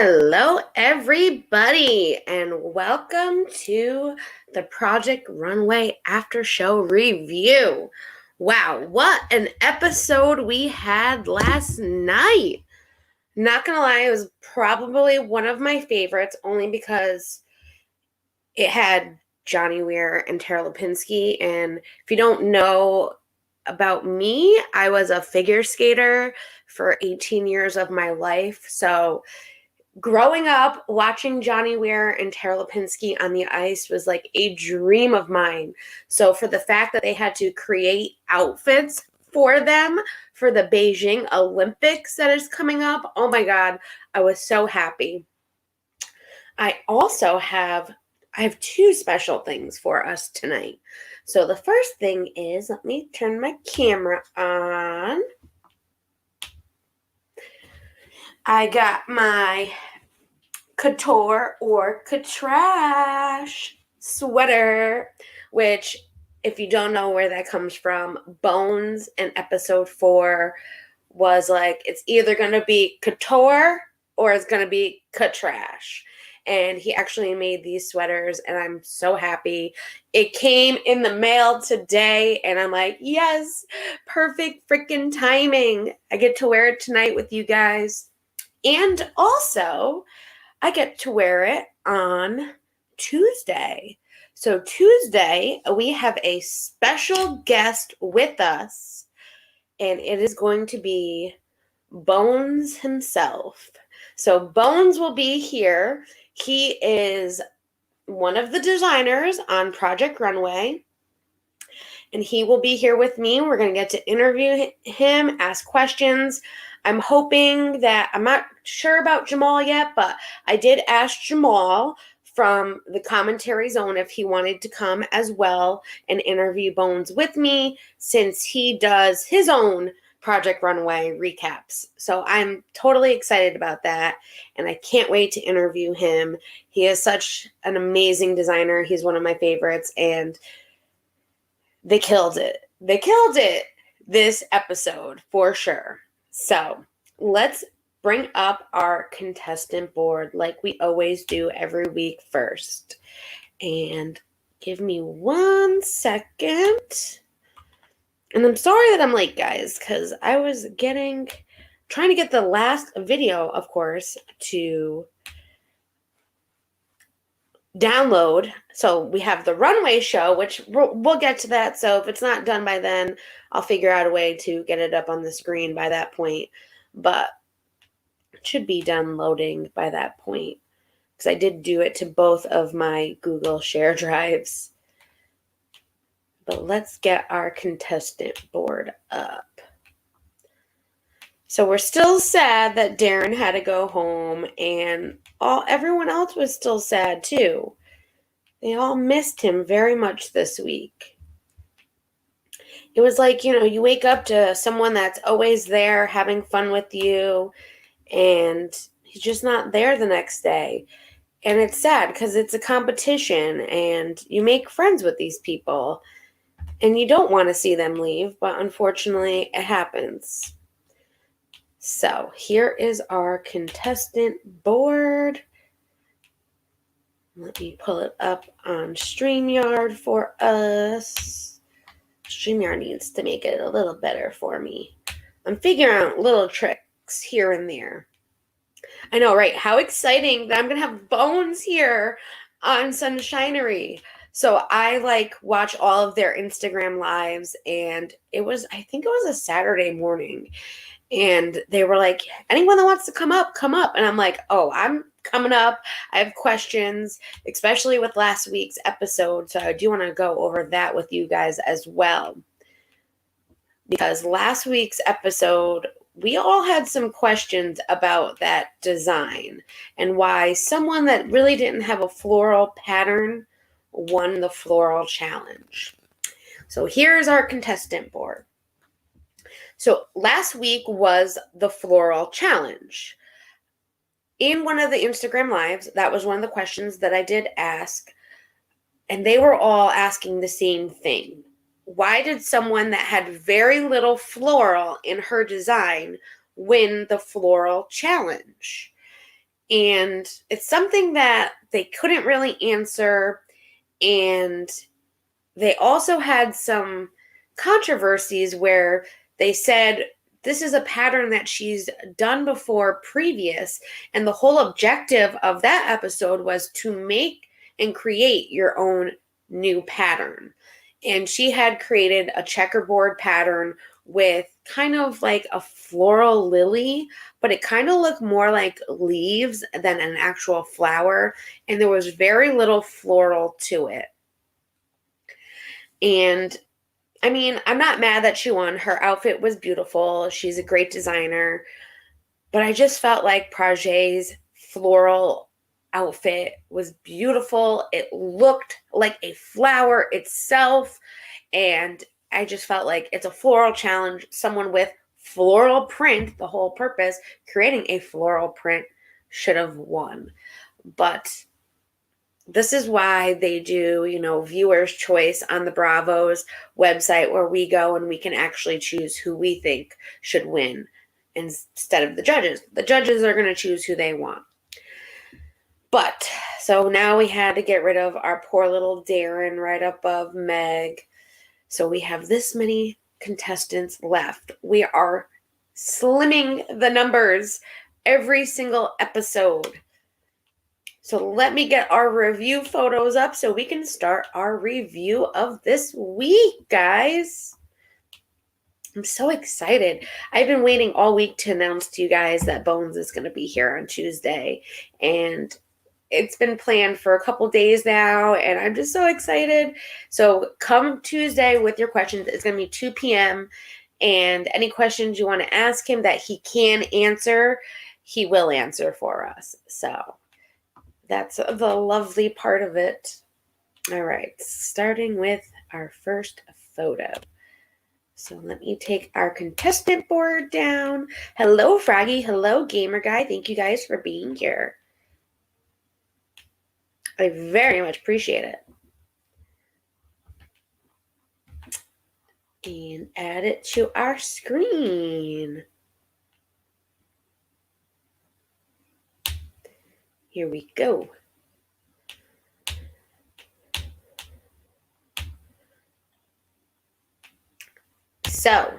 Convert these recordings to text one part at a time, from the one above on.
Hello, everybody, and welcome to the Project Runway After Show Review. Wow, what an episode we had last night. Not gonna lie, it was probably one of my favorites only because it had Johnny Weir and Tara Lipinski. And if you don't know about me, I was a figure skater for 18 years of my life. So growing up, watching Johnny Weir and Tara Lipinski on the ice was like a dream of mine. So for the fact that they had to create outfits for them for the Beijing Olympics that is coming up, oh my God, I was so happy. I have two special things for us tonight. So the first thing is, let me turn my camera on. I got my couture or catrash sweater, which, if you don't know where that comes from, Bones in episode 4 was like, it's either going to be couture or it's going to be catrash. And he actually made these sweaters, and I'm so happy. It came in the mail today, and I'm like, yes, perfect freaking timing. I get to wear it tonight with you guys. And also, I get to wear it on Tuesday. So Tuesday, we have a special guest with us, and it is going to be Bones himself. So Bones will be here. He is one of the designers on Project Runway, and he will be here with me. We're going to get to interview him, ask questions. I'm hoping that, I'm not sure about Jamal yet, but I did ask Jamal from the commentary zone if he wanted to come as well and interview Bones with me, since he does his own Project Runway recaps. So I'm totally excited about that, and I can't wait to interview him. He is such an amazing designer. He's one of my favorites, and they killed it. They killed it this episode for sure. So let's bring up our contestant board like we always do every week first. And give me 1 second. And I'm sorry that I'm late, guys, because I was trying to get the last video, of course, to download. So we have the Runway show, which we'll get to that. So if it's not done by then, I'll figure out a way to get it up on the screen by that point. But it should be done loading by that point, because I did do it to both of my Google Share drives. But let's get our contestant board up. So we're still sad that Darren had to go home, and everyone else was still sad too. They all missed him very much this week. It was like, you wake up to someone that's always there having fun with you, and he's just not there the next day. And it's sad because it's a competition, and you make friends with these people, and you don't want to see them leave, but unfortunately it happens. So here is our contestant board. Let me pull it up on StreamYard for us. StreamYard needs to make it a little better for me. I'm figuring out little tricks here and there. I know, right? How exciting that I'm going to have Bones here on Sunshinery. So I watch all of their Instagram lives, and I think it was a Saturday morning. And they were like, anyone that wants to come up, come up. And I'm like, oh, I'm coming up. I have questions, especially with last week's episode. So I do want to go over that with you guys as well. Because last week's episode, we all had some questions about that design and why someone that really didn't have a floral pattern won the floral challenge. So here's our contestant board. So last week was the floral challenge. In one of the Instagram lives, that was one of the questions that I did ask, and they were all asking the same thing. Why did someone that had very little floral in her design win the floral challenge? And it's something that they couldn't really answer. And they also had some controversies where they said this is a pattern that she's done before previous. And the whole objective of that episode was to make and create your own new pattern. And she had created a checkerboard pattern with kind of like a floral lily, but it kind of looked more like leaves than an actual flower. And there was very little floral to it. And I mean, I'm not mad that she won. Her outfit was beautiful. She's a great designer. But I just felt like Praje's floral outfit was beautiful. It looked like a flower itself. And I just felt like it's a floral challenge. Someone with floral print, the whole purpose, creating a floral print, should have won. But this is why they do, viewers' choice on the Bravo's website, where we go and we can actually choose who we think should win instead of the judges. The judges are going to choose who they want. But, so now we had to get rid of our poor little Darren right above Meg. So we have this many contestants left. We are slimming the numbers every single episode. So let me get our review photos up so we can start our review of this week, guys. I'm so excited. I've been waiting all week to announce to you guys that Bones is going to be here on Tuesday. And it's been planned for a couple days now, and I'm just so excited. So come Tuesday with your questions. It's going to be 2 p.m. And any questions you want to ask him that he can answer, he will answer for us. So that's the lovely part of it. All right, starting with our first photo. So let me take our contestant board down. Hello, Froggy. Hello, Gamer Guy. Thank you guys for being here. I very much appreciate it. And add it to our screen. Here we go. So,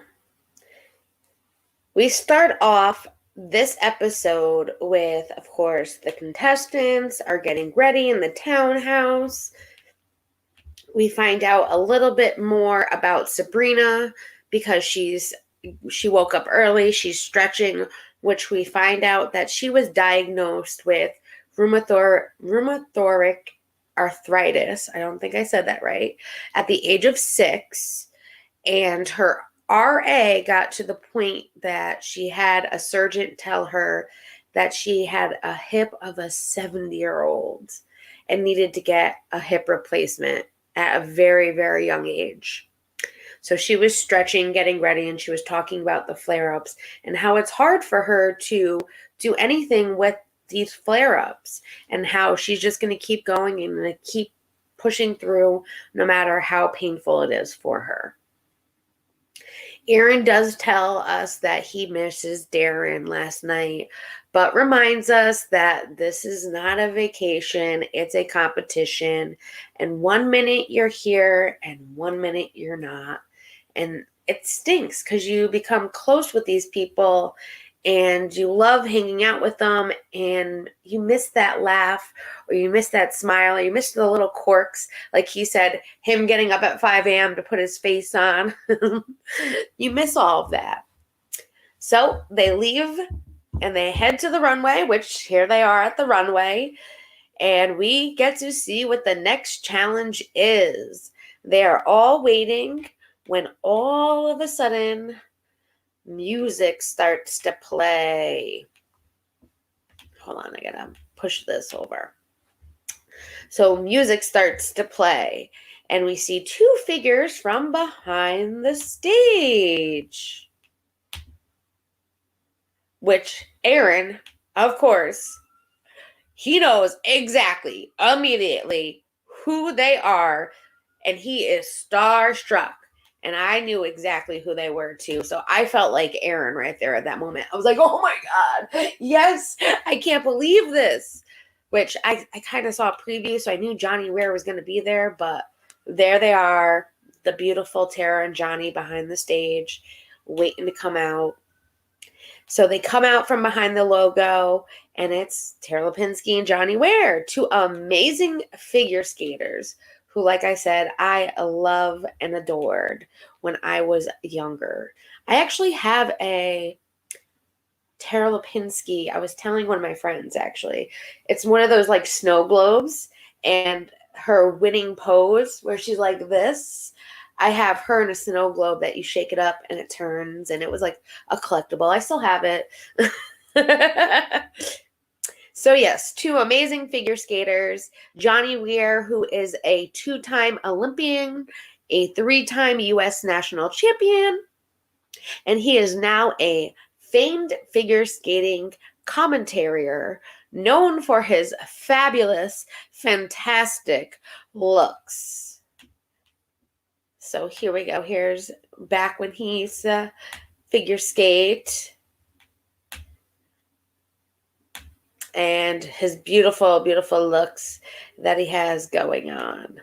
we start off this episode with, of course, the contestants are getting ready in the townhouse. We find out a little bit more about Sabrina because she woke up early, she's stretching, which we find out that she was diagnosed with rheumatoid arthritis. I don't think I said that right. At the age of 6, and her RA got to the point that she had a surgeon tell her that she had a hip of a 70-year-old and needed to get a hip replacement at a very, very young age. So she was stretching, getting ready, and she was talking about the flare-ups and how it's hard for her to do anything with these flare-ups, and how she's just going to keep going and keep pushing through no matter how painful it is for her. Aaron does tell us that he misses Darren last night, but reminds us that this is not a vacation, it's a competition. And 1 minute you're here and 1 minute you're not. And it stinks because you become close with these people and you love hanging out with them, and you miss that laugh, or you miss that smile, or you miss the little quirks. Like he said, him getting up at 5 a.m. to put his face on. You miss all of that. So they leave and they head to the runway, which here they are at the runway. And we get to see what the next challenge is. They are all waiting when all of a sudden music starts to play. Hold on, I gotta push this over. So music starts to play, and we see 2 figures from behind the stage. Which Aaron, of course, he knows exactly, immediately, who they are, and he is starstruck. And I knew exactly who they were too. So I felt like Aaron right there at that moment. I was like, oh my God, yes, I can't believe this. Which I kind of saw a preview, so I knew Johnny Ware was going to be there. But there they are, the beautiful Tara and Johnny behind the stage, waiting to come out. So they come out from behind the logo, and it's Tara Lipinski and Johnny Ware, two amazing figure skaters who, like I said, I love and adored when I was younger. I actually have a Tara Lipinski. I was telling one of my friends, actually. It's one of those like snow globes, and her winning pose where she's like this. I have her in a snow globe that you shake it up and it turns, and it was like a collectible. I still have it. So yes, two amazing figure skaters. Johnny Weir, who is a 2-time Olympian, a 3-time U.S. national champion, and he is now a famed figure skating commentator known for his fabulous, fantastic looks. So here we go. Here's back when he's figure skate. And his beautiful, beautiful looks that he has going on.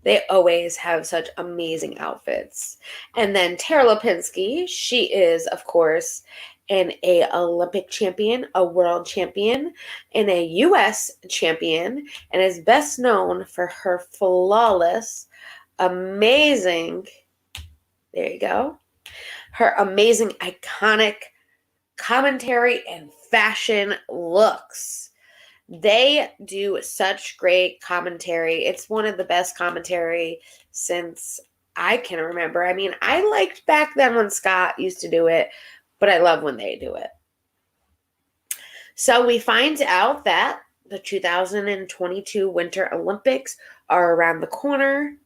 They always have such amazing outfits. And then Tara Lipinski, she is, of course, an Olympic champion, a world champion, and a U.S. champion, and is best known for her flawless, amazing, there you go, her amazing, iconic commentary and fashion looks. They do such great commentary. It's one of the best commentary since I can remember. I mean, I liked back then when Scott used to do it, but I love when they do it. So we find out that the 2022 Winter Olympics are around the corner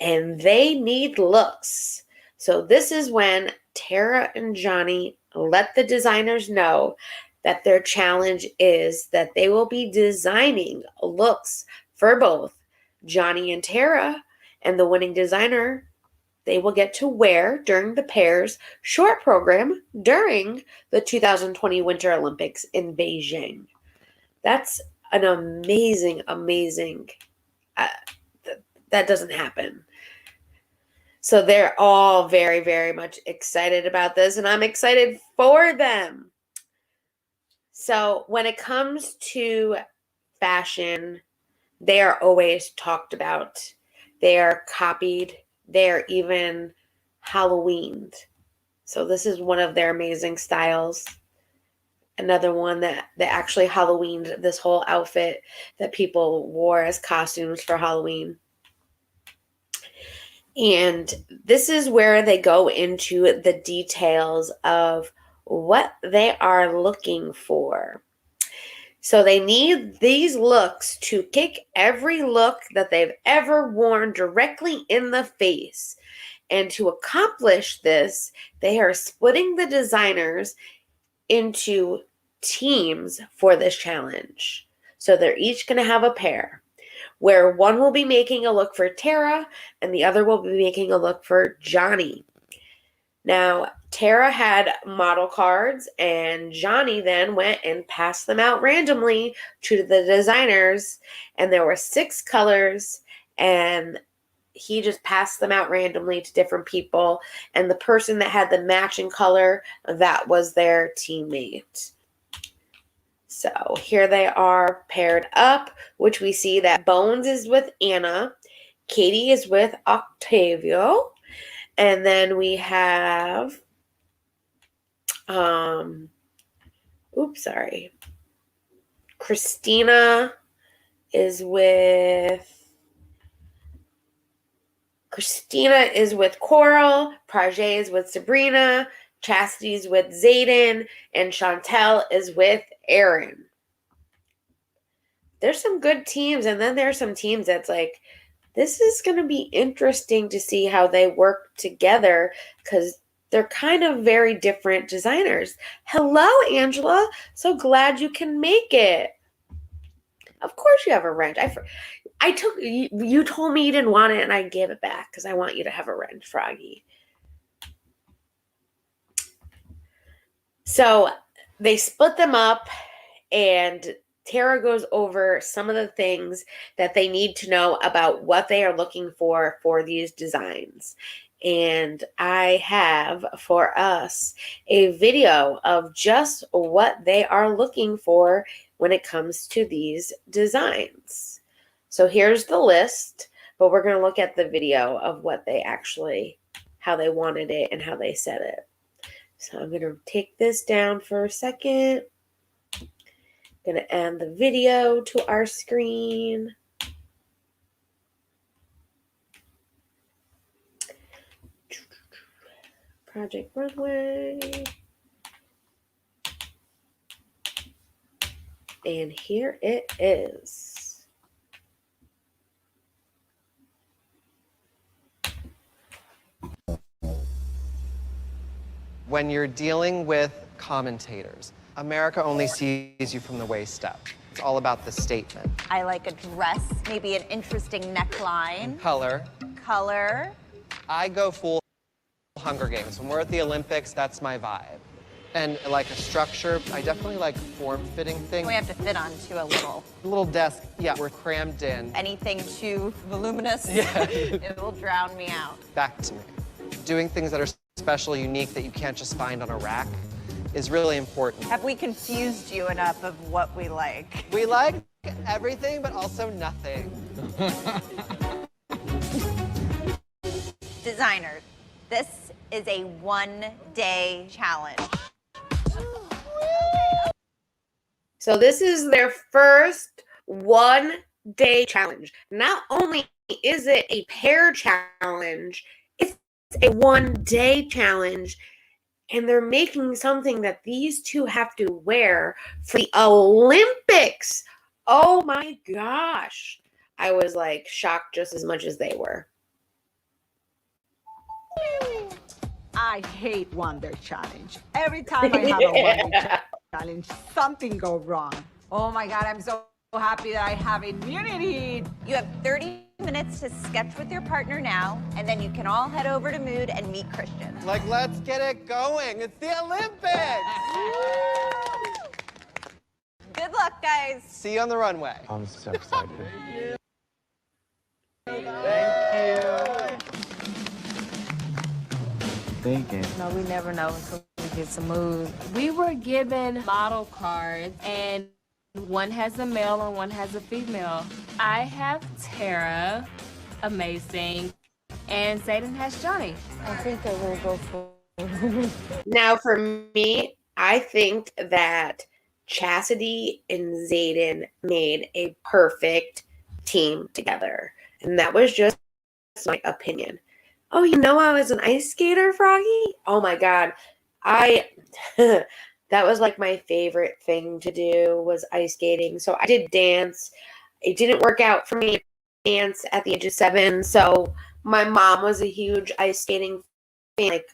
and they need looks. So this is when Tara and Johnny let the designers know that their challenge is that they will be designing looks for both Johnny and Tara, and the winning designer they will get to wear during the pair's short program during the 2020 Winter Olympics in Beijing. That's an amazing, amazing, that doesn't happen. So they're all very, very much excited about this, and I'm excited for them. So when it comes to fashion, they are always talked about. They are copied. They're even Halloweened. So this is one of their amazing styles. Another one that actually Halloweened this whole outfit that people wore as costumes for Halloween. And this is where they go into the details of what they are looking for. So they need these looks to kick every look that they've ever worn directly in the face. And to accomplish this, they are splitting the designers into teams for this challenge. So they're each going to have a pair, where one will be making a look for Tara and the other will be making a look for Johnny. Now, Tara had model cards, and Johnny then went and passed them out randomly to the designers, and there were 6 colors, and he just passed them out randomly to different people, and the person that had the matching color, that was their teammate. So here they are paired up, which we see that Bones is with Anna, Katie is with Octavio, and then we have, Christina is with Coral, Prajay is with Sabrina, Chastity's with Zayden, and Chantel is with Aaron. There's some good teams, and then there's some teams that's like, this is going to be interesting to see how they work together because they're kind of very different designers. Hello, Angela. So glad you can make it. Of course you have a wrench. I took you told me you didn't want it, and I gave it back because I want you to have a wrench, Froggy. So they split them up, and Tara goes over some of the things that they need to know about what they are looking for these designs. And I have for us a video of just what they are looking for when it comes to these designs. So here's the list, but we're going to look at the video of what they actually, how they wanted it and how they said it. So I'm going to take this down for a second. Going to add the video to our screen. Project Runway. And here it is. When you're dealing with commentators, America only sees you from the waist up. It's all about the statement. I like a dress, maybe an interesting neckline. Color. Color. I go full Hunger Games. When we're at the Olympics, that's my vibe. And like a structure, I definitely like form-fitting things. We have to fit onto a little desk, yeah, we're crammed in. Anything too voluminous, yeah. It will drown me out. Back to me. Doing things that are special, unique, that you can't just find on a rack is really important. Have we confused you enough of what we like? We like everything, but also nothing. Designers, this is a one-day challenge. So this is their first one-day challenge. Not only is it a pair challenge, it's a one-day challenge, and they're making something that these two have to wear for the Olympics. Oh my gosh. I was like shocked just as much as they were. I hate one-day challenge. Every time I have a one-day challenge, something goes wrong. Oh my God, I'm so happy that I have immunity. You have 30 minutes to sketch with your partner now, and then you can all head over to Mood and meet Christian. Like, let's get it going. It's the Olympics! Good luck, guys. See you on the runway. I'm so excited. Thank you. Thank you. No, we never know until we get some mood. We were given model cards, and one has a male and one has a female. I have Tara, amazing, and Zayden has Johnny. I think I will go for. Now, for me, I think that Chastity and Zayden made a perfect team together. And that was just my opinion. Oh, you know I was an ice skater, Froggy? Oh my God. That was like my favorite thing to do was ice skating. So I did dance. It didn't work out for me to dance at the age of 7. So my mom was a huge ice skating fan, like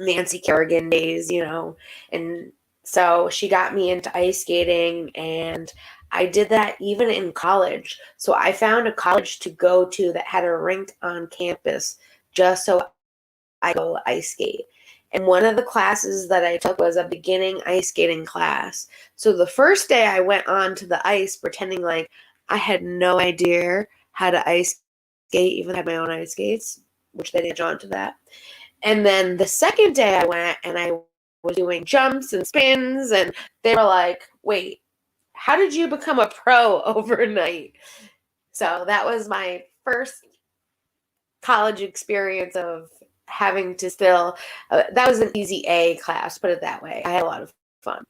Nancy Kerrigan days, you know. And so she got me into ice skating, and I did that even in college. So I found a college to go to that had a rink on campus just so I go ice skate. And one of the classes that I took was a beginning ice skating class. So the first day I went on to the ice pretending like I had no idea how to ice skate, even had my own ice skates, which they didn't on to that. And then the second day I went and I was doing jumps and spins, and they were like, wait, how did you become a pro overnight? So that was my first college experience of having to still, that was an easy A class, put it that way. I had a lot of fun.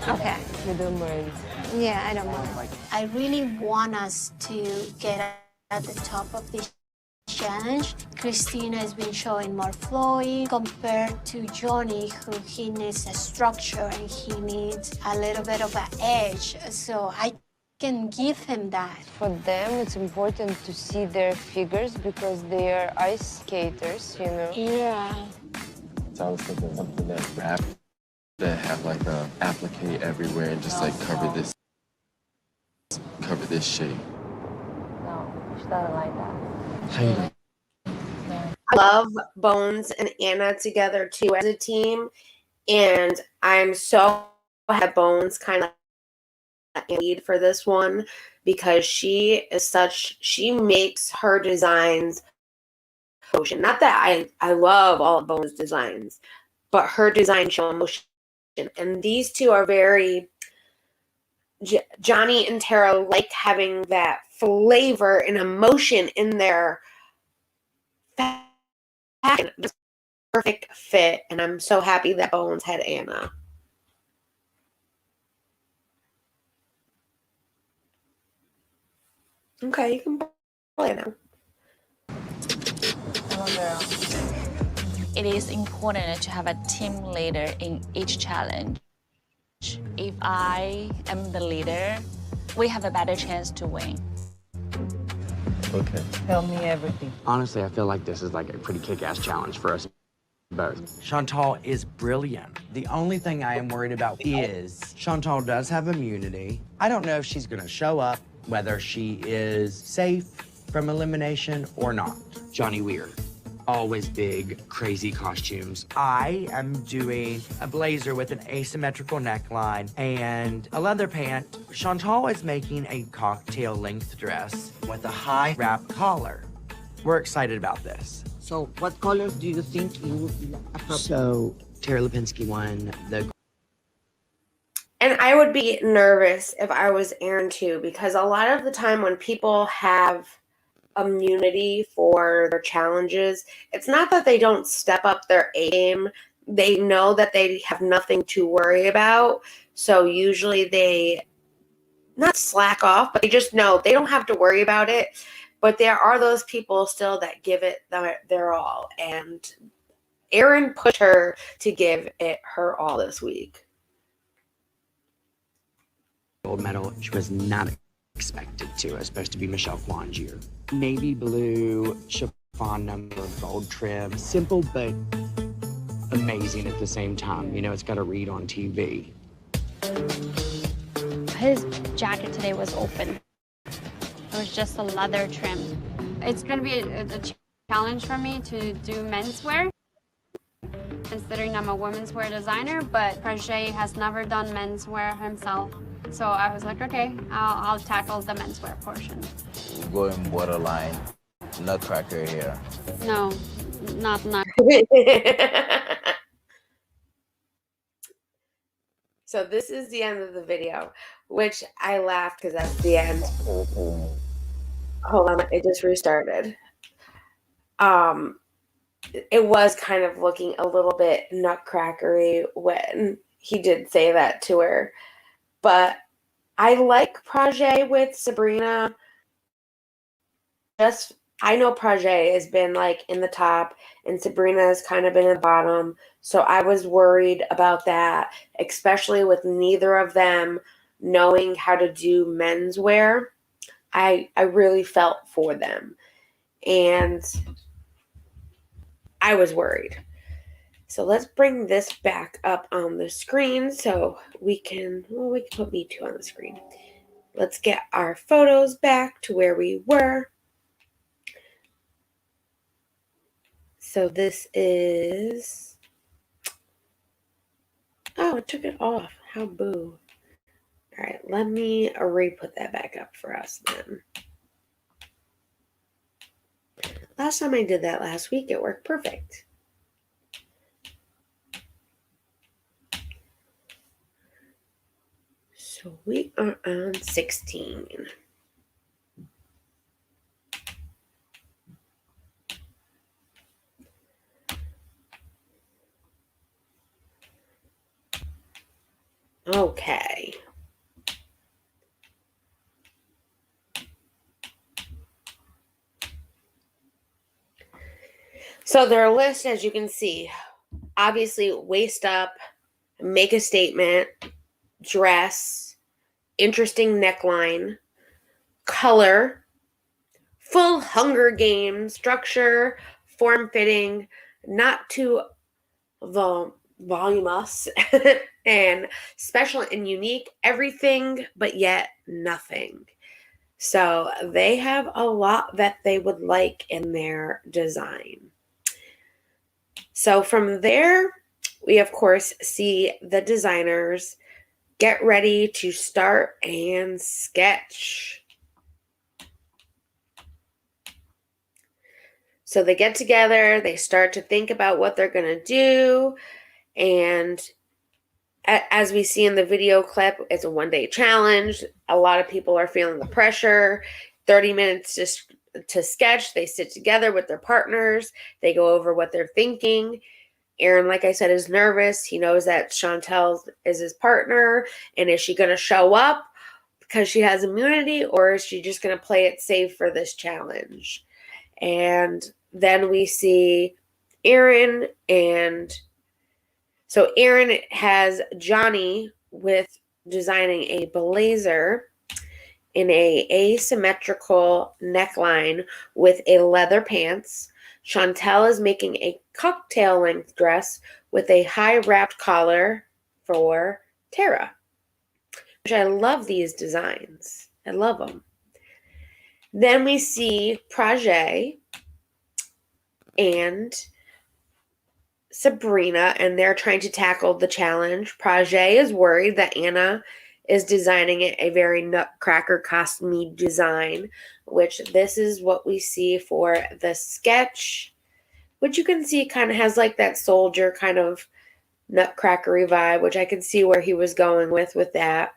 Okay. You don't mind. Yeah, I don't mind. I really want us to get at the top of this challenge. Christina has been showing more flowing compared to Johnny, who he needs a structure and he needs a little bit of an edge. So I can give him that. For them, it's important to see their figures because they are ice skaters, you know. Yeah. Sounds like something that's rap. that have like a applique everywhere and just like cover this shape. No, she doesn't like that. How you doing? I love Bones and Anna together too as a team, and I'm so happy that Bones kind of lead for this one because she makes her designs motion. Not that I love all of Bones' designs, but her design show emotion. And these two are very Johnny and Tara like having that flavor and emotion in their fashion. It's a perfect fit, and I'm so happy that Bones had Anna. Okay, you can play now. It is important to have a team leader in each challenge. If I am the leader, we have a better chance to win. Okay. Tell me everything. Honestly, I feel like this is like a pretty kick-ass challenge for us both. Chantal is brilliant. The only thing I am worried about is Chantal does have immunity. I don't know if she's gonna show up, whether she is safe from elimination or not. Johnny Weir, always big, crazy costumes. I am doing a blazer with an asymmetrical neckline and a leather pant. Chantal is making a cocktail length dress with a high wrap collar. We're excited about this. So, what colors do you think you would be appropriate? So, Tara Lipinski won the... And I would be nervous if I was Aaron too, because a lot of the time when people have immunity for their challenges, it's not that they don't step up their game. They know that they have nothing to worry about. So usually they not slack off, but they just know they don't have to worry about it. But there are those people still that give it their all. And Erin pushed her to give it her all this week. Gold medal. She was not expected to. It was supposed to be Michelle Flangier. Navy blue chiffon number gold trim. Simple, but amazing at the same time. You know, it's got to read on TV. His jacket today was open. It was just a leather trim. It's going to be a challenge for me to do menswear, considering I'm a women's wear designer, but Prajay has never done menswear himself. So I was like, okay, I'll tackle the menswear portion. Going borderline nutcracker here. No, not. So this is the end of the video, which I laughed because that's the end. Hold on, it just restarted. It was kind of looking a little bit nutcrackery when he did say that to her. But I like Prajay with Sabrina. I know Prajay has been like in the top and Sabrina has kind of been in the bottom. So I was worried about that, especially with neither of them knowing how to do menswear. I really felt for them. And I was worried. So let's bring this back up on the screen so we can put me two on the screen. Let's get our photos back to where we were. So this is, oh, it took it off. How boo. All right, let me re-put that back up for us then. Last time I did that last week, it worked perfect. So we are on 16. Okay. So their list, as you can see, obviously waist up, make a statement, dress, interesting neckline, color, full Hunger Games, structure, form-fitting, not too voluminous and special and unique, everything but yet nothing. So they have a lot that they would like in their design. So from there, we of course see the designers get ready to start and sketch. So they get together, they start to think about what they're going to do, and as we see in the video clip, it's a one-day challenge. A lot of people are feeling the pressure. 30 minutes to sketch. They sit together with their partners. They go over what they're thinking. Aaron, like I said, is nervous. He knows that Chantel is his partner. And is she going to show up because she has immunity, or is she just going to play it safe for this challenge? And then we see Aaron So Aaron has Johnny with designing a blazer in a asymmetrical neckline with a leather pants. Chantel is making a cocktail length dress with a high wrapped collar for Tara. Which I love these designs. I love them. Then we see Prajay and Sabrina, and they're trying to tackle the challenge. Prajay is worried that Anna is designing it a very nutcracker costume design, which this is what we see for the sketch, which you can see kind of has like that soldier kind of nutcrackery vibe, which I can see where he was going with that.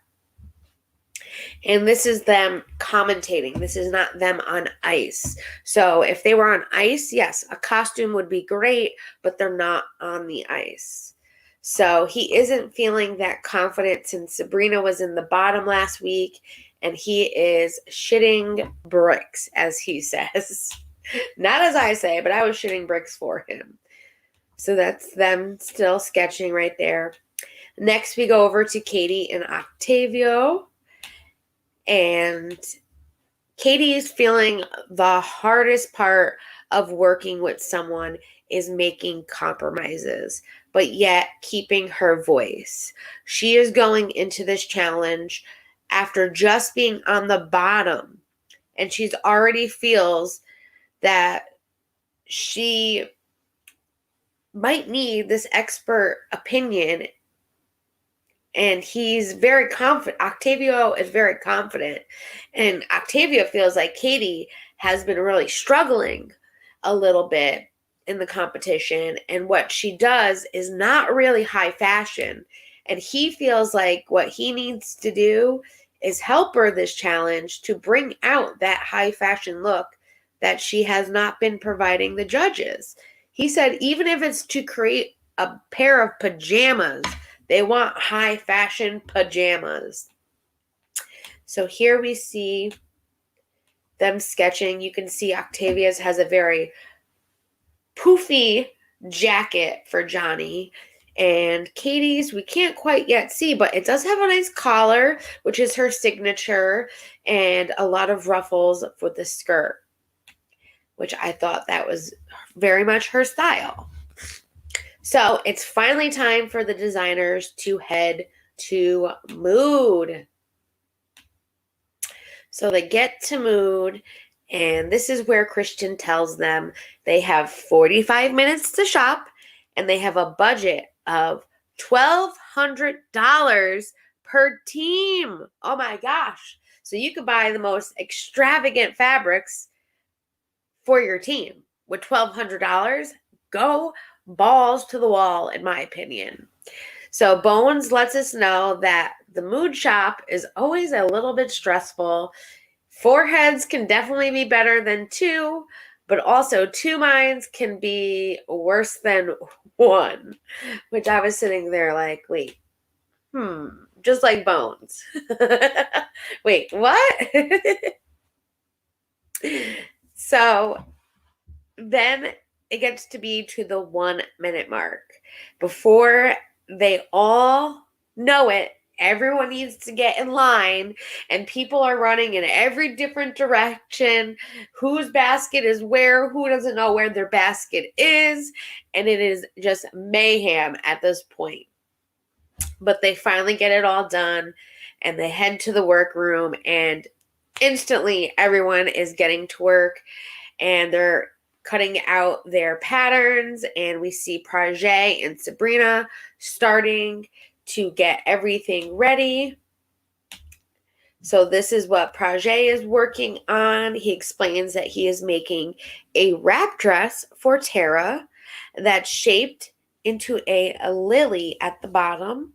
And this is them commentating. This is not them on ice. So if they were on ice, yes, a costume would be great, but they're not on the ice. So he isn't feeling that confident since Sabrina was in the bottom last week, and he is shitting bricks, as he says. Not as I say, but I was shitting bricks for him. So that's them still sketching right there. Next, we go over to Katie and Octavio. And Katie is feeling the hardest part of working with someone is making compromises, but yet keeping her voice. She is going into this challenge after just being on the bottom, and she's already feels that she might need this expert opinion. And he's very confident. Octavio is very confident. And Octavio feels like Katie has been really struggling a little bit in the competition. And what she does is not really high fashion. And he feels like what he needs to do is help her this challenge to bring out that high fashion look that she has not been providing the judges. He said even if it's to create a pair of pajamas, they want high fashion pajamas. So here we see them sketching. You can see Octavia's has a very poofy jacket for Johnny. And Katie's, we can't quite yet see, but it does have a nice collar, which is her signature, and a lot of ruffles with the skirt, which I thought that was very much her style. So it's finally time for the designers to head to Mood. So they get to Mood, and this is where Christian tells them they have 45 minutes to shop, and they have a budget of $1,200 per team. Oh my gosh. So you could buy the most extravagant fabrics for your team with $1,200. Go balls to the wall, in my opinion. So Bones lets us know that the Mood shop is always a little bit stressful. 4 heads can definitely be better than 2, but also 2 minds can be worse than 1, which I was sitting there like, wait, just like Bones. Wait, what? So then it gets to be to the 1 minute mark. Before they all know it, everyone needs to get in line, and people are running in every different direction. Whose basket is where? Who doesn't know where their basket is? And it is just mayhem at this point. But they finally get it all done, and they head to the workroom, and instantly everyone is getting to work, and they're cutting out their patterns, and we see Prajay and Sabrina starting to get everything ready. So this is what Prajay is working on. He explains that he is making a wrap dress for Tara that's shaped into a lily at the bottom,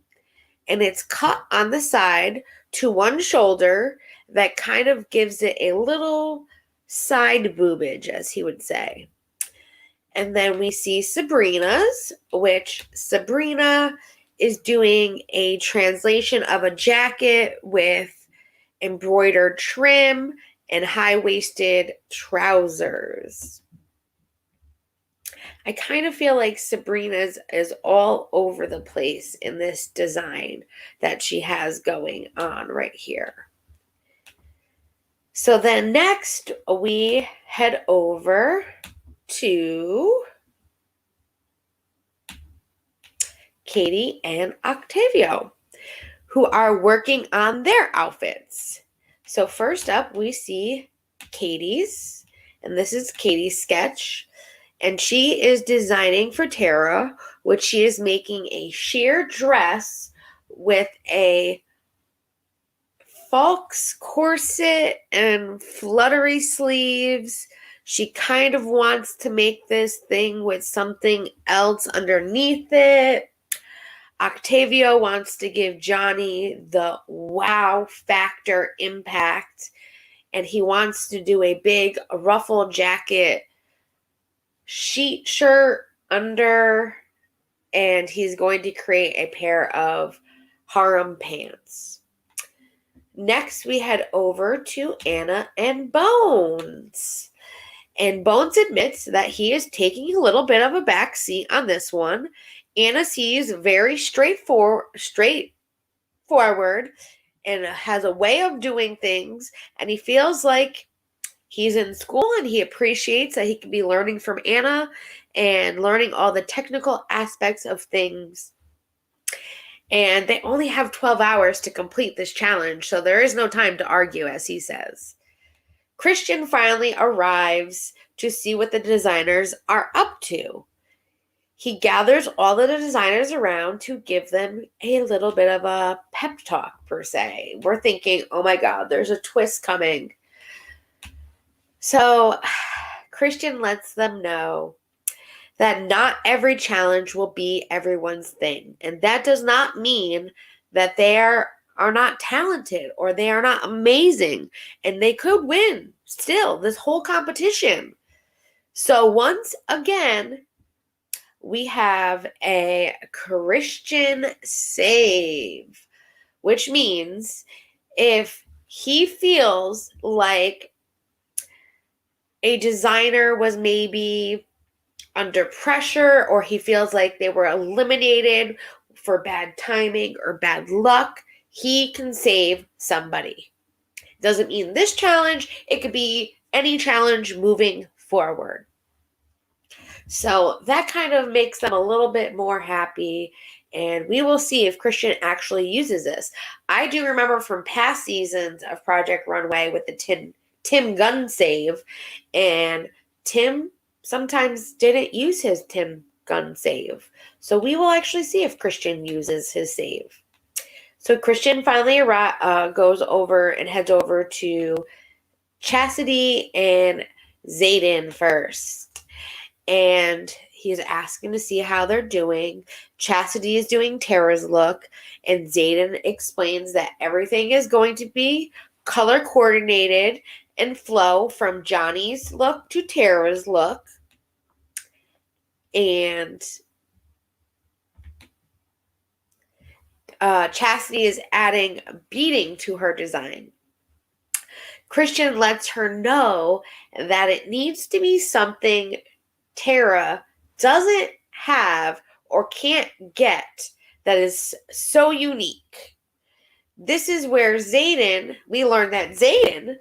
and it's cut on the side to one shoulder that kind of gives it a little side boobage, as he would say. And then we see Sabrina's, which Sabrina is doing a translation of a jacket with embroidered trim and high-waisted trousers. I kind of feel like Sabrina's is all over the place in this design that she has going on right here. So then next we head over to Katie and Octavio, who are working on their outfits. So first up, we see Katie's, and this is Katie's sketch, and she is designing for Tara, which she is making a sheer dress with a false corset and fluttery sleeves. She kind of wants to make this thing with something else underneath it. Octavio wants to give Johnny the wow factor impact, and he wants to do a big ruffle jacket sheet shirt under, and he's going to create a pair of harem pants. Next, we head over to Anna and Bones. And Bones admits that he is taking a little bit of a back seat on this one. Anna sees very straightforward and has a way of doing things, and he feels like he's in school, and he appreciates that he can be learning from Anna and learning all the technical aspects of things. And they only have 12 hours to complete this challenge, so there is no time to argue, as he says. Christian finally arrives to see what the designers are up to. He gathers all of the designers around to give them a little bit of a pep talk, per se. We're thinking, oh my God, there's a twist coming. So Christian lets them know that not every challenge will be everyone's thing. And that does not mean that they are not talented or they are not amazing. And they could win still this whole competition. So once again, we have a Christian save, which means if he feels like a designer was maybe under pressure, or he feels like they were eliminated for bad timing or bad luck, he can save somebody. Doesn't mean this challenge, it could be any challenge moving forward. So that kind of makes them a little bit more happy, and we will see if Christian actually uses this. I do remember from past seasons of Project Runway with the Tim gun save, and Tim sometimes didn't use his Tim gun save. So we will actually see if Christian uses his save. So Christian finally goes over and heads over to Chastity and Zayden first. And he's asking to see how they're doing. Chastity is doing Tara's look, and Zayden explains that everything is going to be color coordinated and flow from Johnny's look to Tara's look. And Chastity is adding beading to her design. Christian lets her know that it needs to be something Tara doesn't have or can't get that is so unique. this is where we learned that Zayden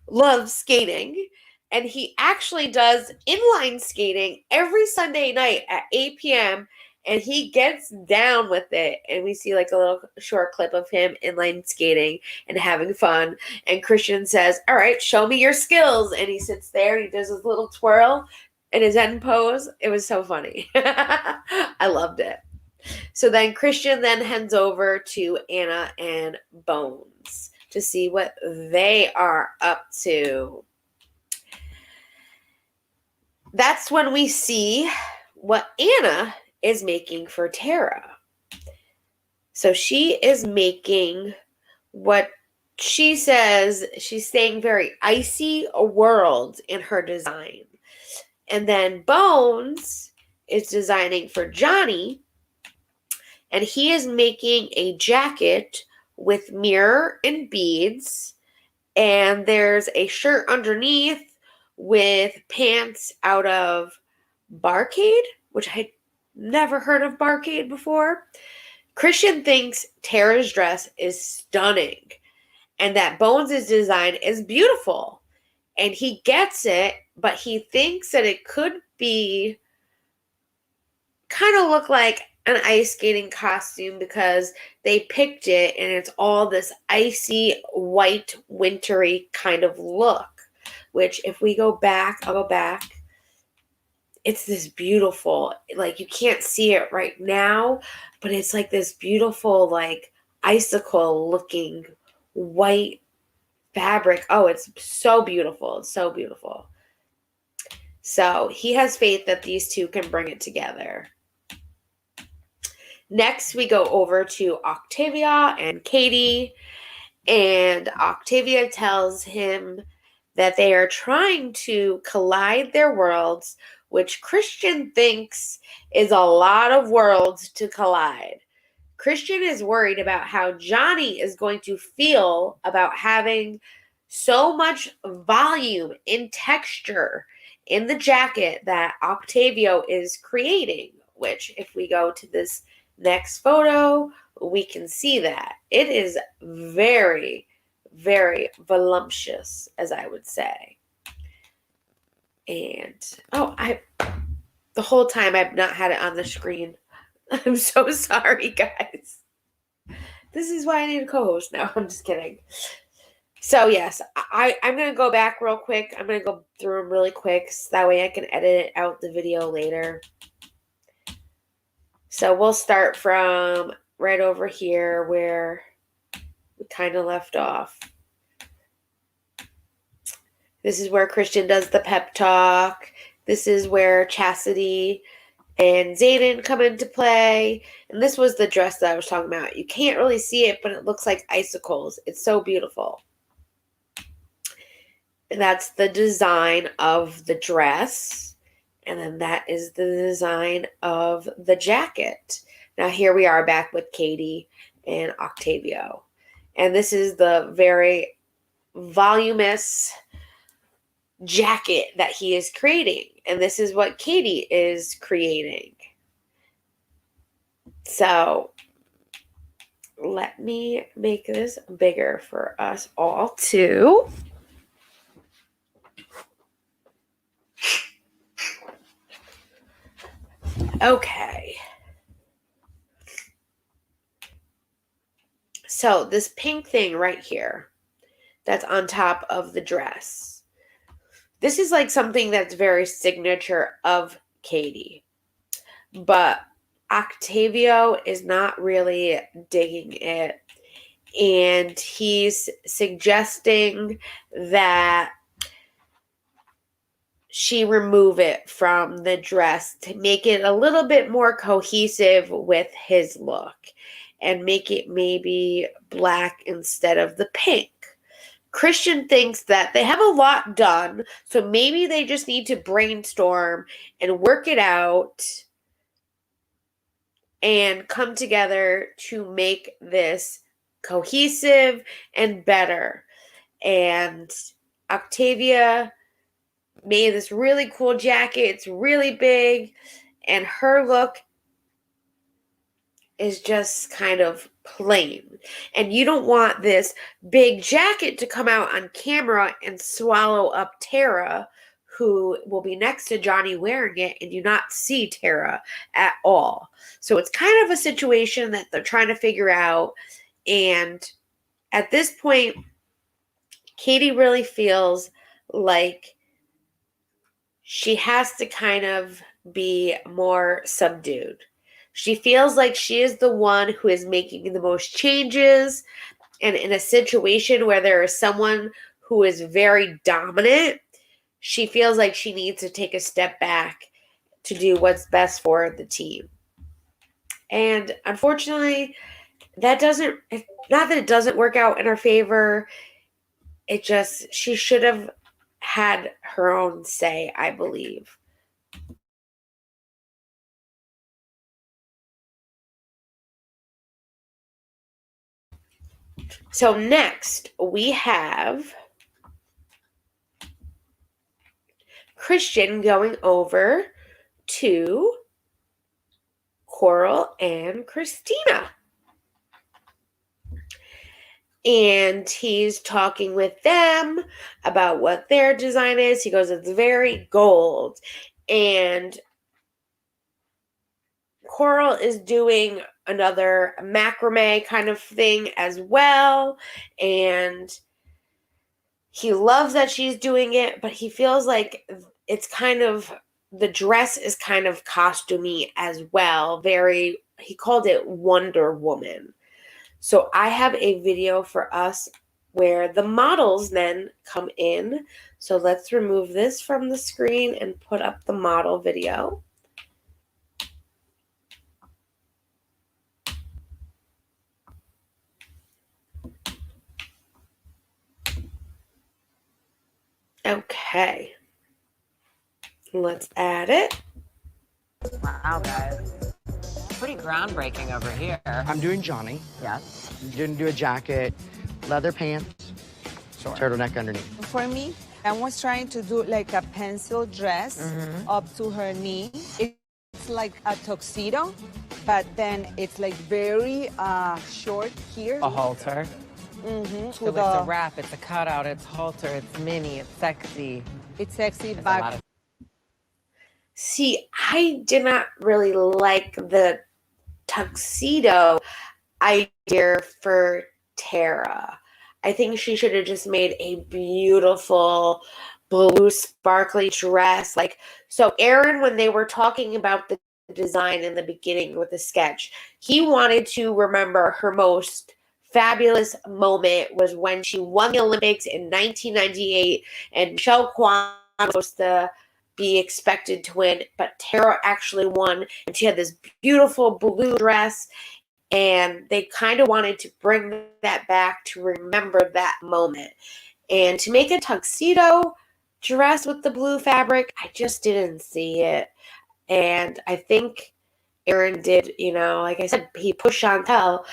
loves skating, and he actually does inline skating every Sunday night at 8 p.m., and he gets down with it. And we see like a little short clip of him inline skating and having fun. And Christian says, all right, show me your skills. And he sits there, he does his little twirl in his end pose. It was so funny. I loved it. So then Christian then heads over to Anna and Bones to see what they are up to. That's when we see what Anna is making for Tara. So she is making what she says, she's saying very icy world in her design. And then Bones is designing for Johnny, and he is making a jacket with mirror and beads, and there's a shirt underneath with pants out of Barcade, which I had never heard of Barcade before. Christian thinks Tara's dress is stunning and that Bones' design is beautiful. And he gets it, but he thinks that it could be kind of look like an ice skating costume because they picked it and it's all this icy, white, wintry kind of look. Which, if we go back, I'll go back. It's this beautiful, like you can't see it right now, but it's like this beautiful, like icicle looking white fabric. Oh, it's so beautiful. It's so beautiful. So he has faith that these two can bring it together. Next, we go over to Octavia and Katie, and Octavia tells him that they are trying to collide their worlds, which Christian thinks is a lot of worlds to collide. Christian is worried about how Johnny is going to feel about having so much volume in texture in the jacket that Octavio is creating, which if we go to this next photo, we can see that. It is very, very voluptuous, as I would say. And, the whole time I've not had it on the screen. I'm so sorry, guys. This is why I need a co-host now. I'm just kidding. So, yes, I'm going to go back real quick. I'm going to go through them really quick so that way I can edit out the video later. So we'll start from right over here where we kind of left off. This is where Christian does the pep talk. This is where Chastity and Zayden come into play. And this was the dress that I was talking about. You can't really see it, but it looks like icicles. It's so beautiful. And that's the design of the dress. And then that is the design of the jacket. Now here we are back with Katie and Octavio. And this is the very voluminous jacket that he is creating. And this is what Katie is creating. So let me make this bigger for us all too. Okay. So this pink thing right here that's on top of the dress. This is like something that's very signature of Katie. But Octavio is not really digging it. And he's suggesting that she remove it from the dress to make it a little bit more cohesive with his look and make it maybe black instead of the pink. Christian thinks that they have a lot done, so maybe they just need to brainstorm and work it out and come together to make this cohesive and better. And Octavia made this really cool jacket. It's really big, and her look is just kind of plain. And you don't want this big jacket to come out on camera and swallow up Tara, who will be next to Johnny wearing it, and you not see Tara at all. So it's kind of a situation that they're trying to figure out. And at this point, Katie really feels like she has to kind of be more subdued. She feels like she is the one who is making the most changes, and in a situation where there is someone who is very dominant, she feels like she needs to take a step back to do what's best for the team. And unfortunately, that doesn't, not that it doesn't work out in her favor, it just, she should have had her own say, I believe. So next we have Christian going over to Coral and Christina. And he's talking with them about what their design is. He goes, it's very gold. And Coral is doing another macrame kind of thing as well. And he loves that she's doing it, but he feels like it's kind of, the dress is kind of costumey as well. Very, he called it Wonder Woman. So I have a video for us where the models then come in. So let's remove this from the screen and put up the model video. Okay. Let's add it. Wow, guys. Pretty groundbreaking over here. I'm doing Johnny. Yes. You're gonna do a jacket, leather pants, turtleneck underneath. For me, I was trying to do like a pencil dress up to her knee. It's like a tuxedo, but then it's like very short here. A halter. Mm-hmm. So it's a wrap, it's a cutout, it's halter, it's mini, it's sexy. It's sexy, but see, I did not really like the tuxedo idea for Tara. I think she should have just made a beautiful blue sparkly dress. Like, so Aaron, when they were talking about the design in the beginning with the sketch, he wanted to remember her most fabulous moment was when she won the Olympics in 1998, and Michelle Kwan was supposed to be expected to win, but Tara actually won, and she had this beautiful blue dress, and they kind of wanted to bring that back to remember that moment. And to make a tuxedo dress with the blue fabric, I just didn't see it. And I think Aaron did, you know, like I said, he pushed Chantel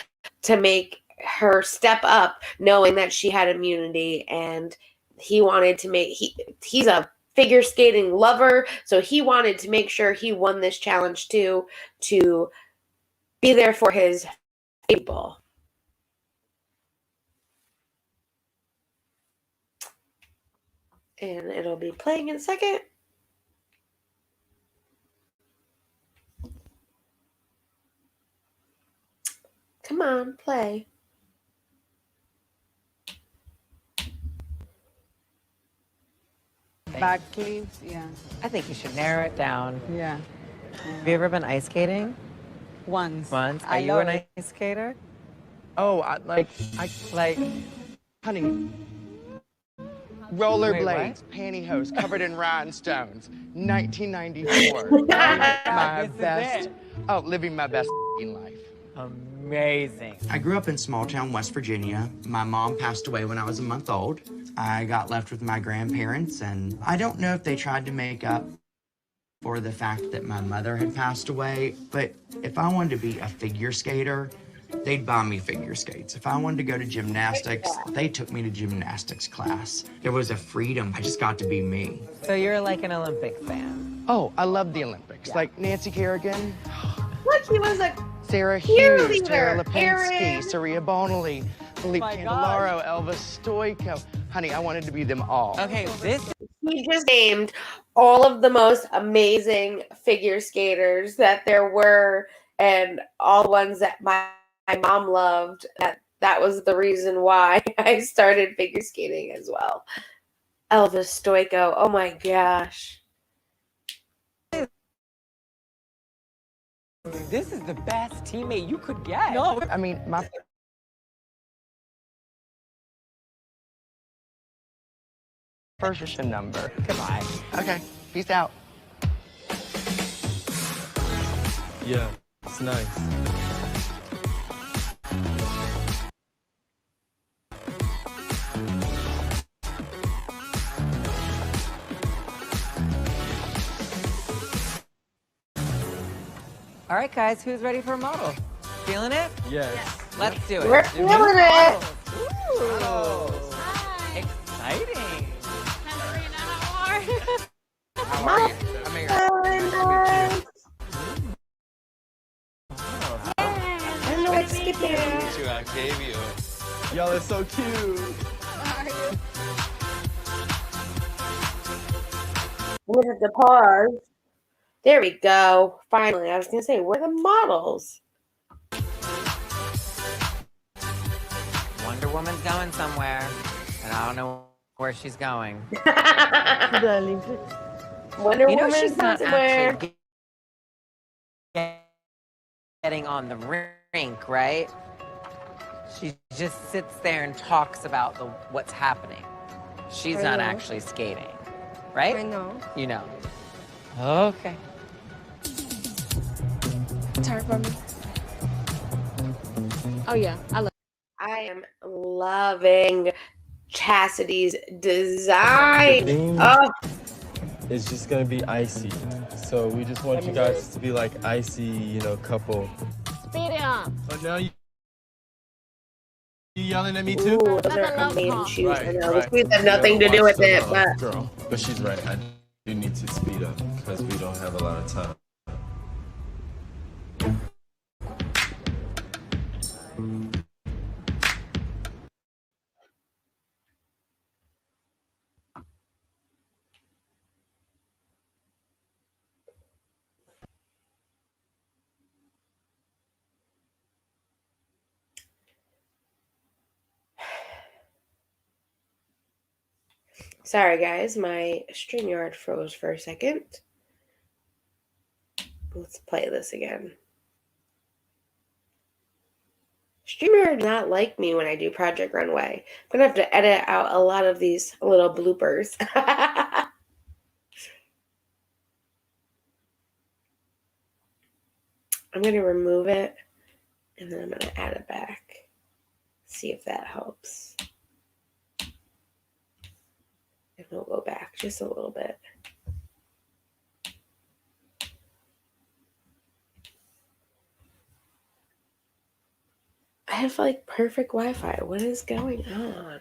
to make her step up, knowing that she had immunity, and he wanted to make, he's a figure skating lover, so he wanted to make sure he won this challenge too, to be there for his people. And it'll be playing in a second. Come on, play. back sleeves, yeah. I think you should narrow it down. Yeah. Have you ever been ice skating? Once. Once? Are you an ice skater? Oh, like, honey, rollerblades, pantyhose covered in rhinestones, 1994. My best, living my best life. Amazing. I grew up in small town West Virginia. My mom passed away when I was a month old. I got left with my grandparents, and I don't know if they tried to make up for the fact that my mother had passed away, but if I wanted to be a figure skater, they'd buy me figure skates. If I wanted to go to gymnastics, they took me to gymnastics class. There was a freedom. I just got to be me. So you're like an Olympics fan? Oh, I love the Olympics. Yeah. Like Nancy Kerrigan. Look, he was a Sarah Hughes, Cheerleader, Tara Lipinski, Aaron. Saria Bonali, Philippe my Candelaro, Elvis Stoico. Honey, I wanted to be them all. Okay, this He just named all of the most amazing figure skaters that there were, and all ones that my mom loved. That was the reason why I started figure skating as well. Elvis Stoico. Oh my gosh. is the best teammate you could get. No, I mean, my first number. Goodbye. Okay, peace out. Yeah, it's nice. All right, guys, who's ready for a model? Feeling it? Yes. Let's do it. We're feeling it. Ooh. Exciting. How are you? I'm here. Hello, it's Skippy. Octavio. Y'all are so cute. Look at the pause. There we go. Finally, I was gonna say, where are the models? Wonder Woman's going somewhere, and I don't know where she's going. Wonder You know Woman's she's not somewhere. actually getting on the rink, right? She just sits there and talks about what's happening. She's not actually skating, right? I know. You know. Okay. Turn for me. Oh yeah, I am loving Chastity's design. Theme Oh, It's just gonna be icy. So we just want you guys to be like icy, you know, couple. speed it up. Oh, now you yelling at me too? ooh, those are amazing shoes. Right, I know right. the shoes have nothing to do with it, but Girl, but she's right. I do need to speed up because we don't have a lot of time. sorry guys, my StreamYard froze for a second. Let's play this again. StreamYard does not like me when I do Project Runway. I'm gonna have to edit out a lot of these little bloopers. I'm gonna remove it and then I'm gonna add it back. See if that helps. And we'll go back just a little bit. I have like perfect Wi-Fi. What is going on?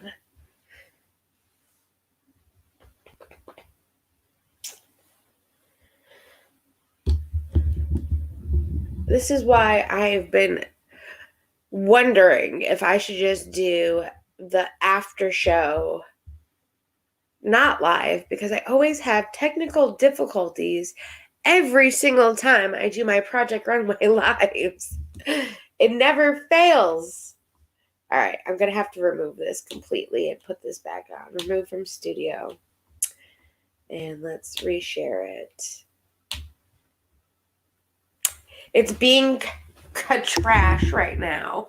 This is why I've been wondering if I should just do the after show not live, because I always have technical difficulties every single time I do my Project Runway lives. It never fails. All right, I'm going to have to remove this completely and put this back on. Remove from studio. And let's reshare it. It's being trash right now.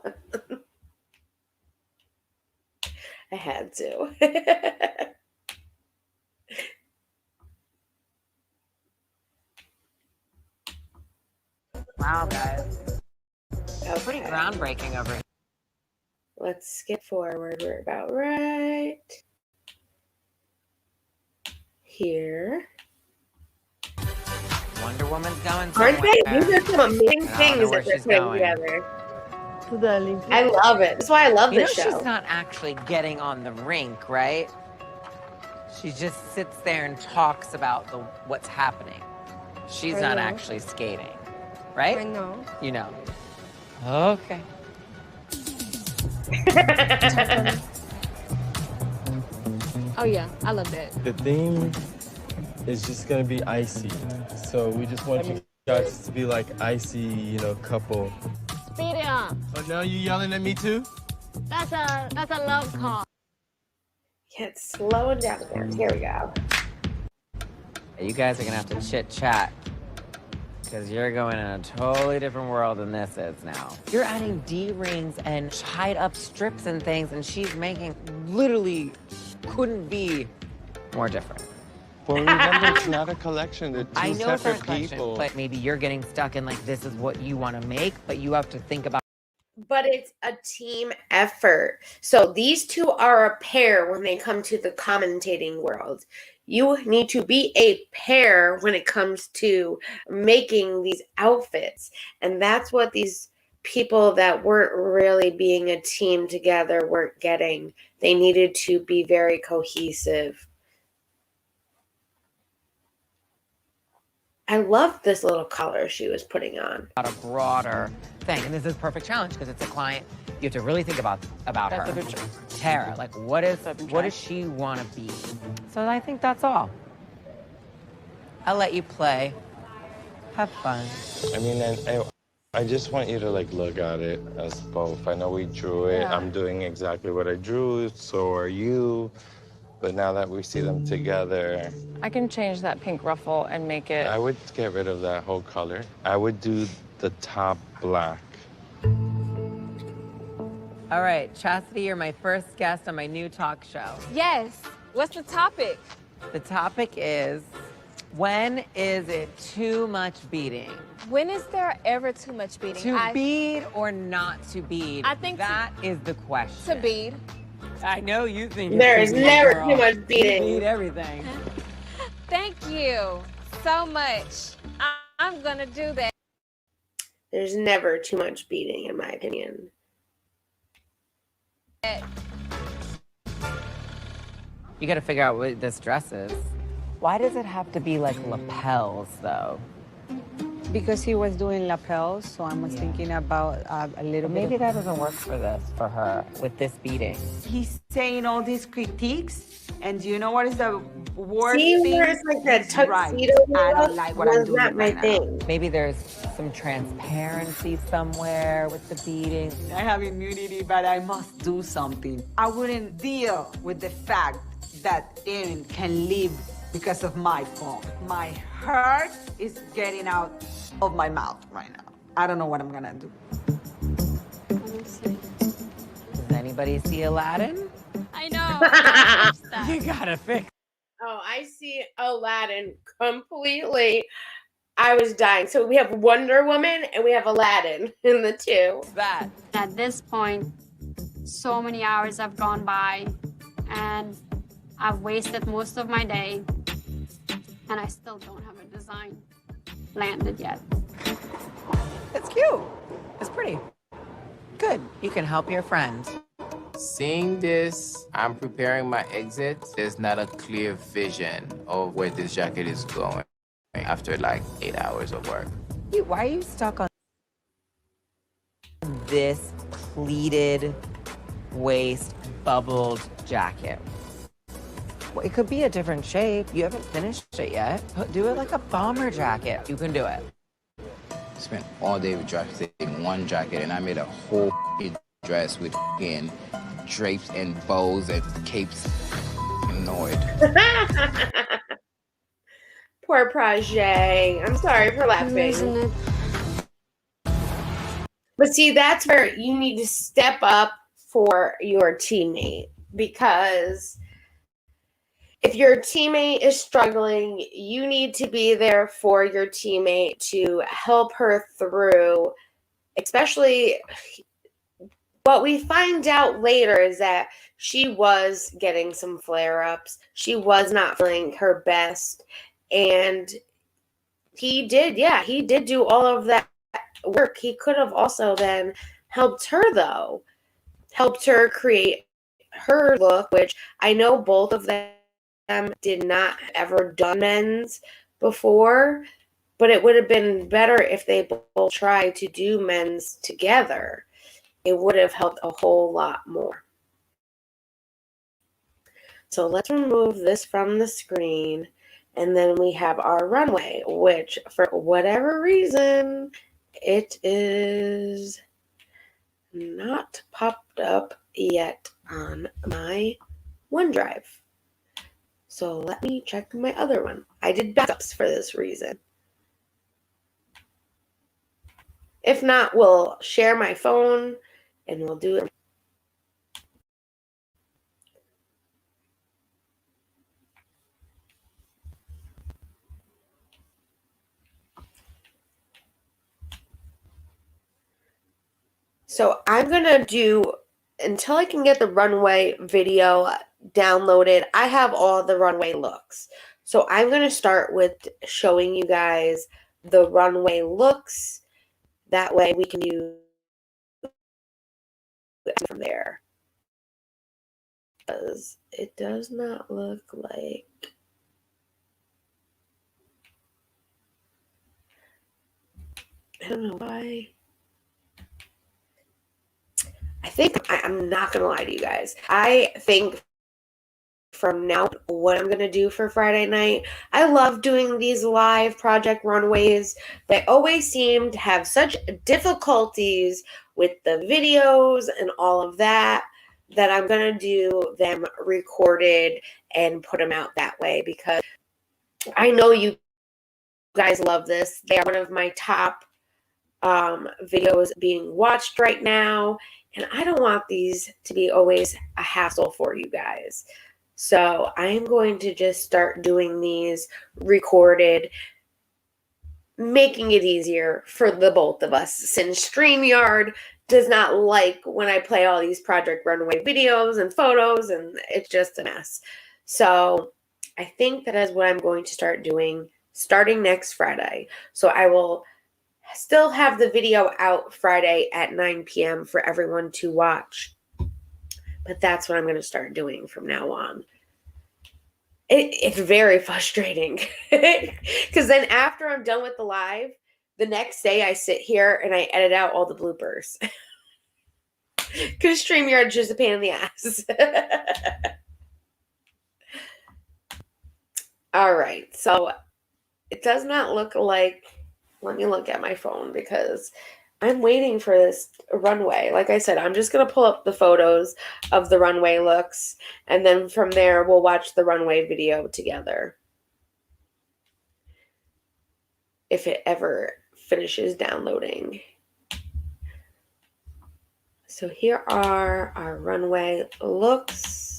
I had to. Wow, guys. Okay. Pretty groundbreaking over here. Let's skip forward. We're about right here. Wonder Woman's going somewhere. Aren't they? These are some amazing And I don't things know where that they're she's putting going. together. I love it. That's why I love You know this show. she's not actually getting on the rink, right? She just sits there and talks about what's happening. She's I not know. actually skating, right? I know. You know. Okay. Oh yeah, I love that. The theme is just gonna be icy. So we just want you guys to be like icy, you know, couple. Speed it up. Oh, now you yelling at me too? That's a love call. Yeah, it's slowing down again. Here we go. You guys are gonna have to chit chat because you're going in a totally different world than this is now. You're adding D-rings and tied up strips and things, and she's making literally couldn't be more different. Well, remember, it's not a collection. They're two I know it's not a separate collection, people. but maybe you're getting stuck in like this is what you want to make, but you have to think about. But it's a team effort. So these two are a pair when they come to the commentating world. You need to be a pair when it comes to making these outfits. And that's what these people that weren't really being a team together weren't getting. They needed to be very cohesive. I love this little collar she was putting on. A broader thing, and this is a perfect challenge because it's a client. You have to really think about That's a her. good choice. Tara, like what does she want to be? So I think that's all. I'll let you play. Have fun. I mean, and I just want you to like look at it as both. I know we drew it. Yeah. I'm doing exactly what I drew. So are you. But now that we see them together, I can change that pink ruffle and make it. I would get rid of that whole color. I would do the top black. All right, Chastity, you're my first guest on my new talk show. Yes. What's the topic? The topic is, when is it too much beading? When is there ever too much beading? To bead or not to bead? I think that is the question. To bead. I know you think There it's is too bead, never girl. too much You beading. bead everything. Thank you so much. I'm gonna do that. There's never too much beading, in my opinion. You got to figure out what this dress is. Why does it have to be like lapels, though? Because he was doing lapels, so I was thinking about a little bit. Maybe that doesn't work for her with this beading. He's saying all these critiques, and you know what is the worst See thing? where it's like that He's right. tuxedo I look don't like what I'm was doing not my right now. thing. Maybe there's some transparency somewhere with the beading. I have immunity, but I must do something. I wouldn't deal with the fact that Erin can live because of my fault. My heart is getting out of my mouth right now. I don't know what I'm gonna do. Does anybody see Aladdin? I know. You gotta fix. Oh, I see Aladdin completely. I was dying. So we have Wonder Woman and we have Aladdin in the two. That. At this point, so many hours have gone by, and I've wasted most of my day, and I still don't have a design landed yet. It's cute. It's pretty. Good. You can help your friend. Seeing this, I'm preparing my exit. There's not a clear vision of where this jacket is going after like 8 hours of work. Why are you stuck on this pleated waist bubbled jacket? Well, it could be a different shape. You haven't finished it yet. Do it like a bomber jacket. You can do it. Spent all day drafting one jacket, and I made a whole dress with drapes and bows and capes. Annoyed. Poor Prajay. I'm sorry for laughing. Isn't it? But see, that's where you need to step up for your teammate, because if your teammate is struggling, you need to be there for your teammate to help her through. Especially what we find out later is that she was getting some flare-ups. She was not feeling her best. And he did do all of that work. He could have also then helped her, though. Helped her create her look, which I know both of them did not ever done men's before. But it would have been better if they both tried to do men's together. It would have helped a whole lot more. So let's remove this from the screen. And then we have our runway, which for whatever reason, it is not popped up yet on my OneDrive. So let me check my other one. I did backups for this reason. If not, we'll share my phone and we'll do it. So I'm going to do, until I can get the runway video downloaded, I have all the runway looks. So I'm going to start with showing you guys the runway looks. That way we can do it from there. Because it does not look like... I don't know why. I think, I'm not going to lie to you guys. I think from now, what I'm going to do for Friday night, I love doing these live project runways. They always seem to have such difficulties with the videos and all of that, that I'm going to do them recorded and put them out that way, because I know you guys love this. They are one of my top videos being watched right now, and I don't want these to be always a hassle for you guys. So I'm going to just start doing these recorded, making it easier for the both of us, since StreamYard does not like when I play all these Project Runway videos and photos, and it's just a mess. So I think that is what I'm going to start doing starting next Friday. So I will still have the video out Friday at 9 p.m. for everyone to watch. But that's what I'm going to start doing from now on. It's very frustrating. Because then after I'm done with the live, the next day I sit here and I edit out all the bloopers. Because StreamYard is just a pain in the ass. All right. So it does not look like... Let me look at my phone because I'm waiting for this runway. Like I said, I'm just going to pull up the photos of the runway looks, and then from there, we'll watch the runway video together. If it ever finishes downloading. So here are our runway looks.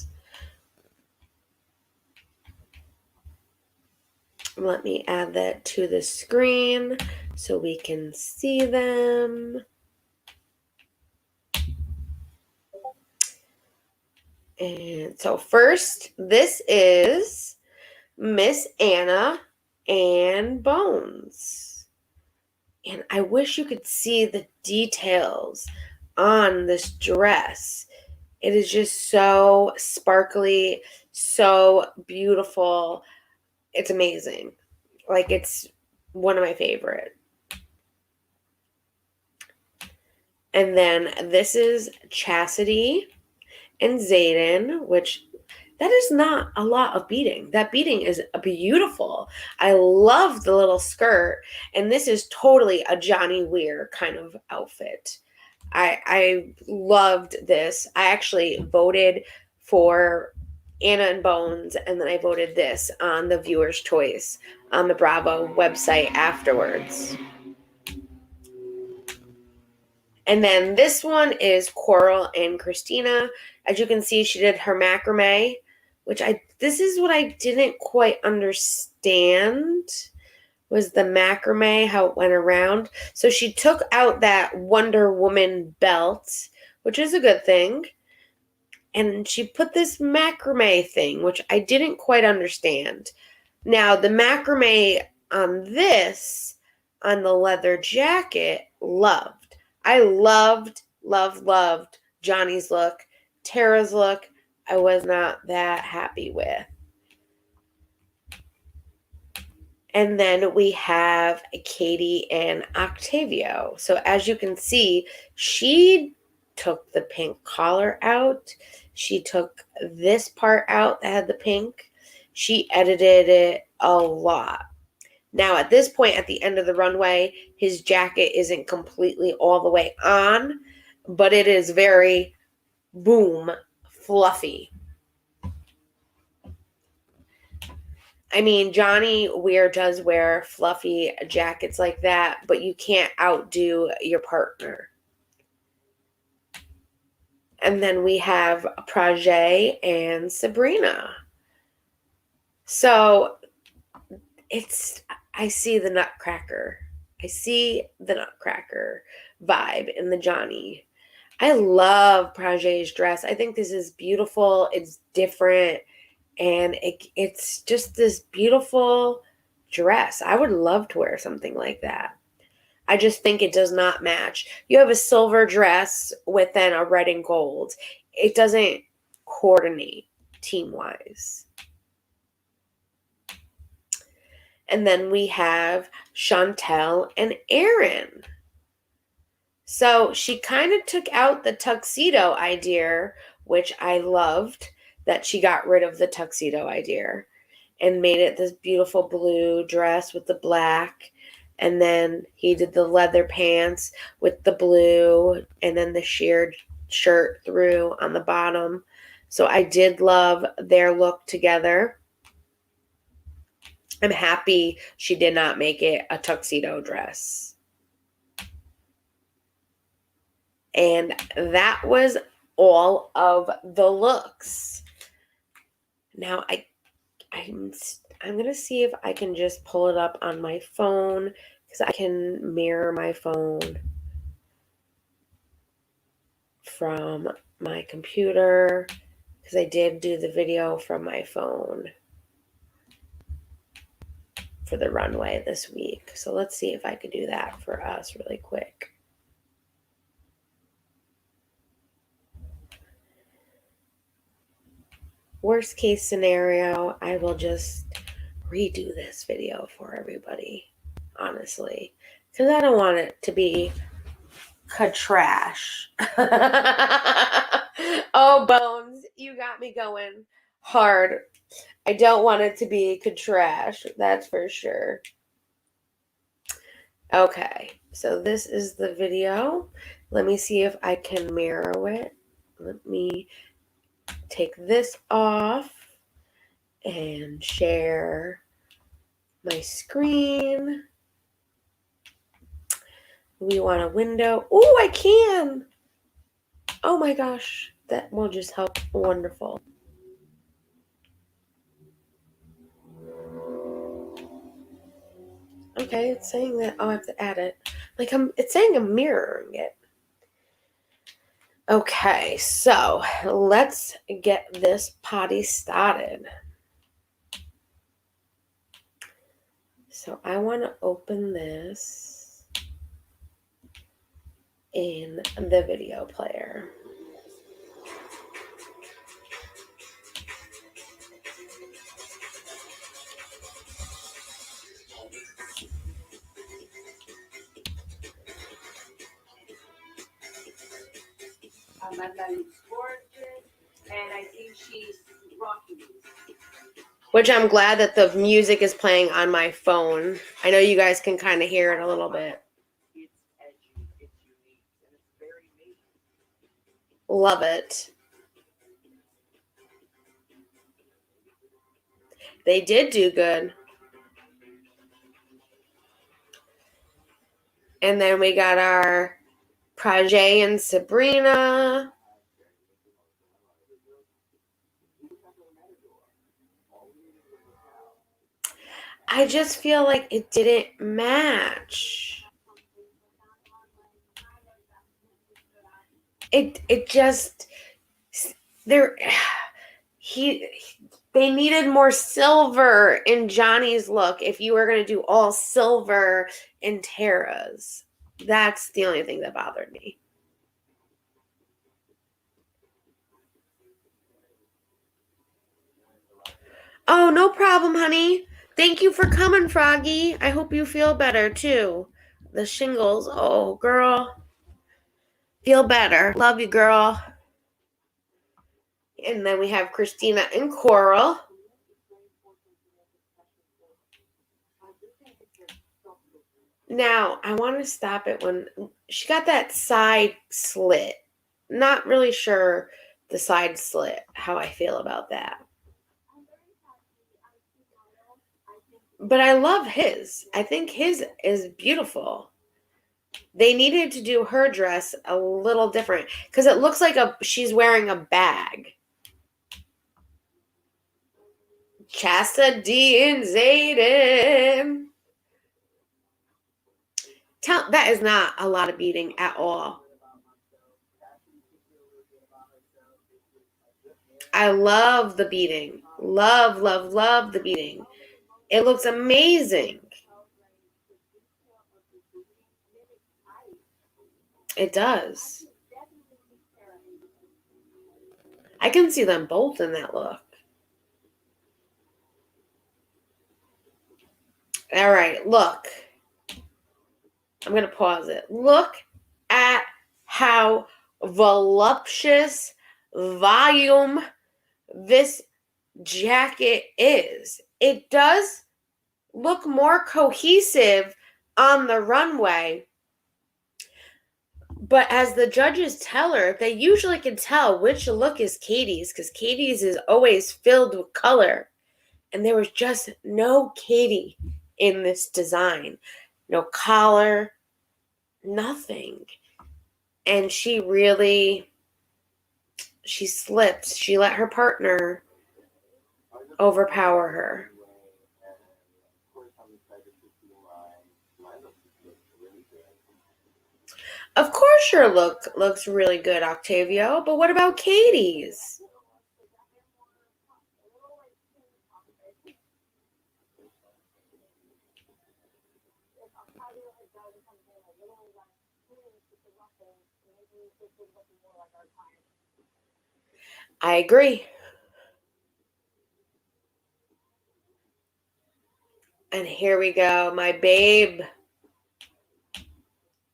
Let me add that to the screen so we can see them. And so first, this is Miss Anna and Bones. And I wish you could see the details on this dress. It is just so sparkly, so beautiful. It's amazing. Like, it's one of my favorite. And then this is Chastity and Zayden, which that is not a lot of beading. That beading is beautiful. I love the little skirt. And this is totally a Johnny Weir kind of outfit. I loved this. I actually voted for Anna and Bones, and then I voted this on the viewer's choice on the Bravo website afterwards. And then this one is Coral and Christina. As you can see, she did her macrame, which this is what I didn't quite understand, was the macrame, how it went around. So she took out that Wonder Woman belt, which is a good thing. And she put this macrame thing, which I didn't quite understand. Now, the macrame on this, on the leather jacket, loved. I loved Johnny's look. Tara's look, I was not that happy with. And then we have Katie and Octavio. So as you can see, she took the pink collar out. She took this part out that had the pink. She edited it a lot. Now at this point, at the end of the runway, his jacket isn't completely all the way on, but it is very, boom, fluffy. I mean, Johnny does wear fluffy jackets like that, but you can't outdo your partner. And then we have Prajay and Sabrina. So I see the Nutcracker. I see the Nutcracker vibe in the Johnny. I love Prajay's dress. I think this is beautiful. It's different. And it's just this beautiful dress. I would love to wear something like that. I just think it does not match. You have a silver dress with then a red and gold. It doesn't coordinate team-wise. And then we have Chantel and Aaron. So she kind of took out the tuxedo idea, which I loved, that she got rid of the tuxedo idea and made it this beautiful blue dress with the black. And then he did the leather pants with the blue and then the sheared shirt through on the bottom. So I did love their look together. I'm happy she did not make it a tuxedo dress. And that was all of the looks. Now I'm going to see if I can just pull it up on my phone because I can mirror my phone from my computer because I did do the video from my phone for the runway this week. So let's see if I could do that for us really quick. Worst case scenario, I will just redo this video for everybody, honestly, because I don't want it to be trash. Oh, Bones, you got me going hard. I don't want it to be trash, that's for sure. Okay, so this is the video. Let me see if I can mirror it. Let me take this off and share my screen. We want a window. Oh, I can. Oh my gosh, that will just help. Wonderful. Okay, it's saying that I'll have to add it. It's saying I'm mirroring it. Okay, so let's get this potty started. So I want to open this in the video player. Amanda is gorgeous, and I think she's rocking. Which I'm glad that the music is playing on my phone. I know you guys can kind of hear it a little bit. Love it. They did do good. And then we got our Prajay and Sabrina. I just feel like it didn't match. It just they needed more silver in Johnny's look if you were going to do all silver in Tara's. That's the only thing that bothered me. Oh, no problem, honey. Thank you for coming, Froggy. I hope you feel better too. The shingles. Oh, girl. Feel better. Love you, girl. And then we have Christina and Coral. Now, I want to stop it when she got that side slit. Not really sure the side slit, how I feel about that. But I love his. I think his is beautiful. They needed to do her dress a little different because it looks like she's wearing a bag. Chastity and Zayden. That is not a lot of beating at all. I love the beating. Love, love, love the beating. It looks amazing. It does. I can see them both in that look. All right, look. I'm going to pause it. Look at how voluptuous volume this jacket is. It does look more cohesive on the runway. But as the judges tell her, they usually can tell which look is Katie's because Katie's is always filled with color. And there was just no Katie in this design. No collar, nothing. And she slipped. She let her partner overpower her. Of course your look looks really good, Octavio, but what about Katie's? I agree. And here we go, my babe.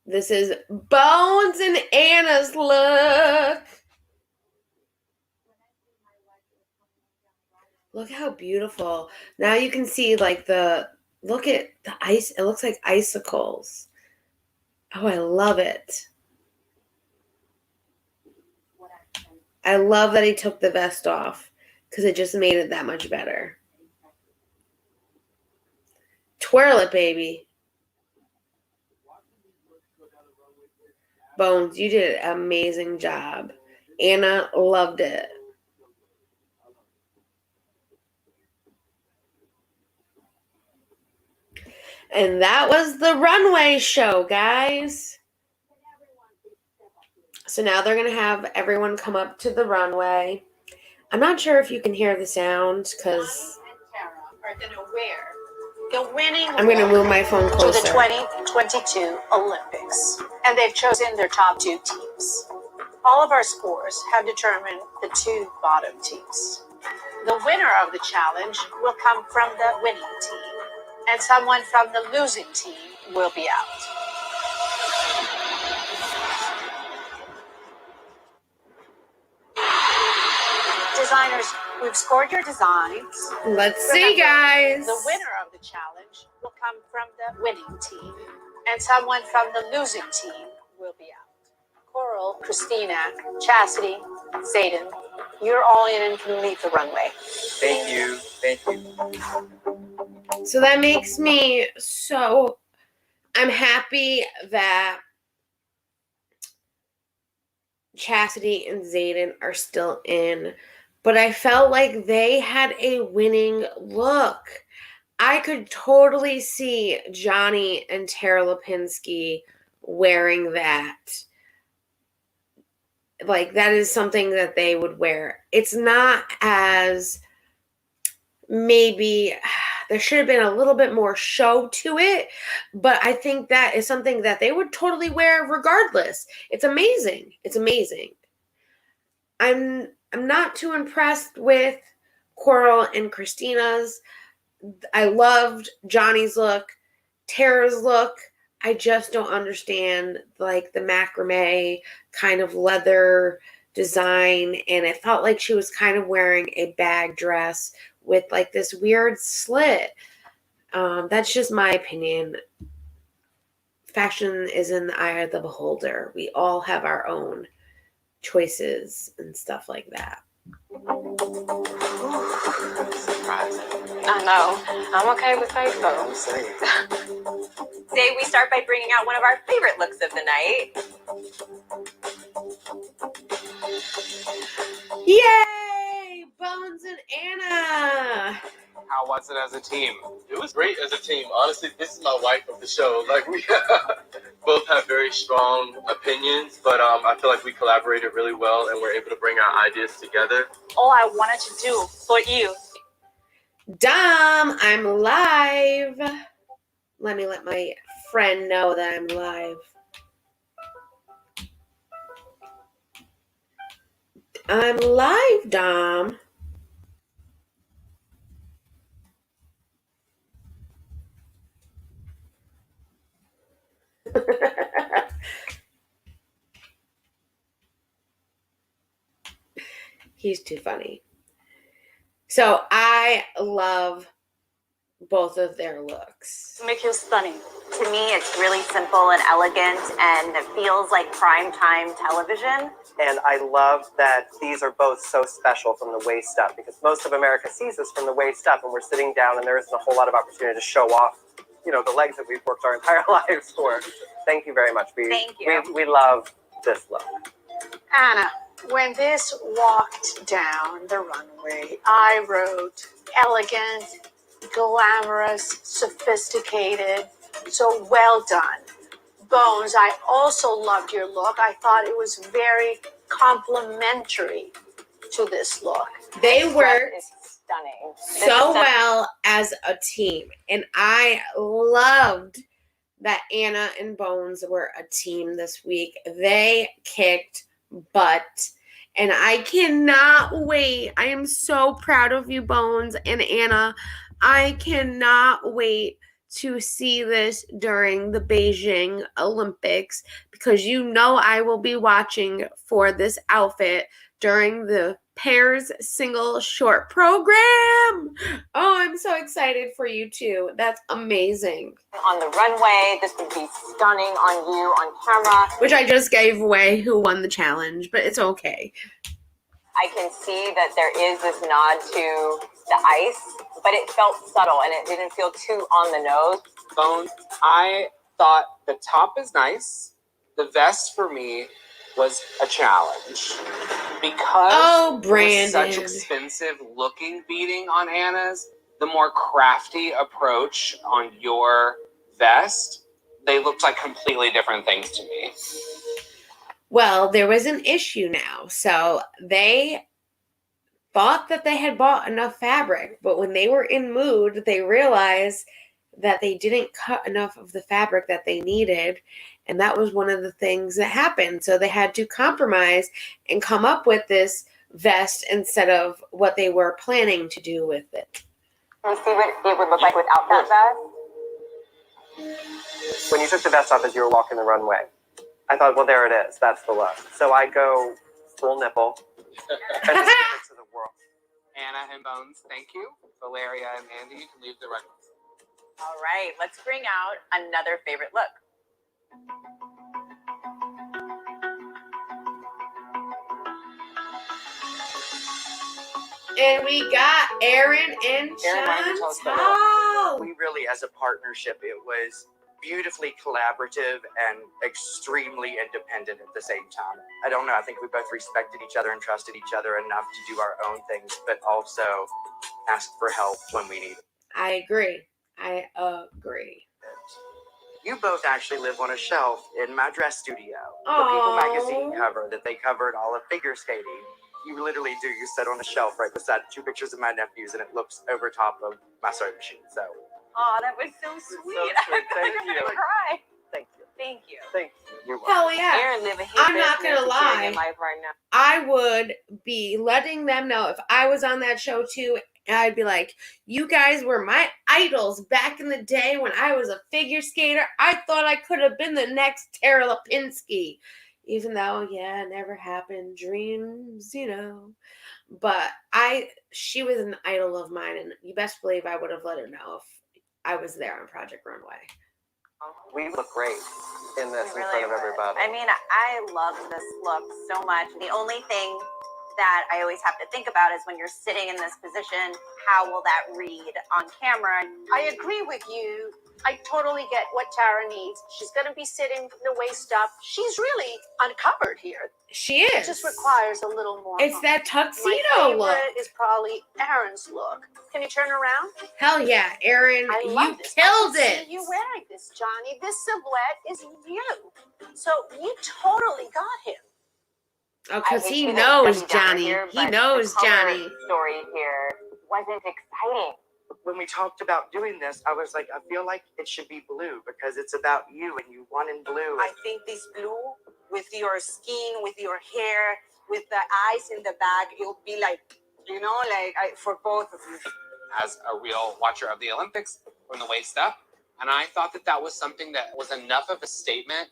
This is Bones and Anna's look. Look how beautiful. Now you can see look at the ice. It looks like icicles. Oh, I love it. I love that he took the vest off because it just made it that much better. Twirl it, baby. Bones, you did an amazing job. Anna loved it. And that was the runway show, guys. So now they're going to have everyone come up to the runway. I'm not sure if you can hear the sound because are going to wear the winning I'm going to move my phone closer. to the 2022 Olympics. And they've chosen their top 2 teams. All of our scores have determined the 2 bottom teams. The winner of the challenge will come from the winning team, and someone from the losing team will be out. Designers, we've scored your designs. Let's see, guys. The winner of the challenge will come from the winning team, and someone from the losing team will be out. Coral, Christina, Chastity, Zayden, you're all in and can leave the runway. Thank you. Thank you. So that makes me I'm happy that Chastity and Zayden are still in, but I felt like they had a winning look. I could totally see Johnny and Tara Lipinski wearing that. Like, that is something that they would wear. It's not as, maybe there should have been a little bit more show to it, but I think that is something that they would totally wear regardless. It's amazing. It's amazing. I'm not too impressed with Coral and Christina's. I loved Johnny's look, Tara's look. I just don't understand like the macrame kind of leather design, and it felt like she was kind of wearing a bag dress with like this weird slit. That's just my opinion. Fashion is in the eye of the beholder. We all have our own choices and stuff like that. Surprising. I know. I'm okay with fake though. Today we start by bringing out one of our favorite looks of the night. Yay! Bones and Anna! How was it as a team? It was great as a team. Honestly, this is my wife of the show. Like, we both have very strong opinions, but I feel like we collaborated really well and we're able to bring our ideas together. All I wanted to do for you. Dom, I'm live. Let me let my friend know that I'm live. I'm live, Dom. He's too funny. So I love both of their looks. To make you stunning. To me, it's really simple and elegant, and it feels like primetime television. And I love that these are both so special from the waist up, because most of America sees us from the waist up, and we're sitting down and there isn't a whole lot of opportunity to show off, you know, the legs that we've worked our entire lives for. Thank you very much. Thank you. We love this look. Anna, when this walked down the runway, I wrote elegant, glamorous, sophisticated, so well done. Bones, I also loved your look. I thought it was very complimentary to this look. They worked Stunning. so well as a team, and I loved that Anna and Bones were a team this week. They kicked butt, and I cannot wait. I am so proud of you, Bones and Anna. I cannot wait to see this during the Beijing Olympics, because you know I will be watching for this outfit during the pairs single short program. Oh, I'm so excited for you too. That's amazing. On the runway, this would be stunning on you on camera. Which I just gave away who won the challenge, but it's okay. I can see that there is this nod to the ice, but it felt subtle and it didn't feel too on the nose. Bones, I thought the top is nice. The vest for me was a challenge because it was such expensive looking beading on Anna's. The more crafty approach on your vest, they looked like completely different things to me. Well, there was an issue now. So they thought that they had bought enough fabric, but when they were in mood, they realized that they didn't cut enough of the fabric that they needed. And that was one of the things that happened. So they had to compromise and come up with this vest instead of what they were planning to do with it. Can you see what it would look like without that vest? When you took the vest off as you were walking the runway, I thought, well, there it is. That's the look. So I go full nipple. And just give it to the world. Anna and Bones, thank you. Valeria and Andy, you can leave the runway. All right, let's bring out another favorite look. And we got Aaron and Chantal. We really, as a partnership, it was beautifully collaborative and extremely independent at the same time. I don't know, I think we both respected each other and trusted each other enough to do our own things, but also asked for help when we needed. I agree. I agree. You both actually live on a shelf in my dress studio. The Aww. People magazine cover that they covered all of figure skating. You literally do. You sit on a shelf right beside 2 pictures of my nephews, and it looks over top of my sewing machine. So. Oh, that was so sweet. I feel like I'm gonna cry. Thank you. Thank you. Thank you. Hell yeah. Aaron living his I'm not best gonna lie. in life right now. I would be letting them know if I was on that show too, And I'd be like, you guys were my idols back in the day when I was a figure skater. I thought I could have been the next Tara Lipinski. Even though, yeah, it never happened. Dreams, you know. But she was an idol of mine, and you best believe I would have let her know if I was there on Project Runway. We look great in this in front of everybody. I mean, I love this look so much. The only thing that I always have to think about is when you're sitting in this position, how will that read on camera? I agree with you. I totally get what Tara needs. She's going to be sitting the waist up. She's really uncovered here. She is. It just requires a little more. It's that tuxedo My favorite look. is probably Erin's look. Can you turn around? Hell yeah, Erin, I you love this. killed I can it. see you wearing this, Johnny. This silhouette is you. So you totally got him. Oh, because he knows Johnny. He knows Johnny. Story here wasn't exciting. When we talked about doing this, I was like, I feel like it should be blue because it's about you and you won in blue. I think this blue with your skin, with your hair, with the eyes in the back, it'll be like, for both of you. As a real watcher of the Olympics from the waist up, and I thought that was something that was enough of a statement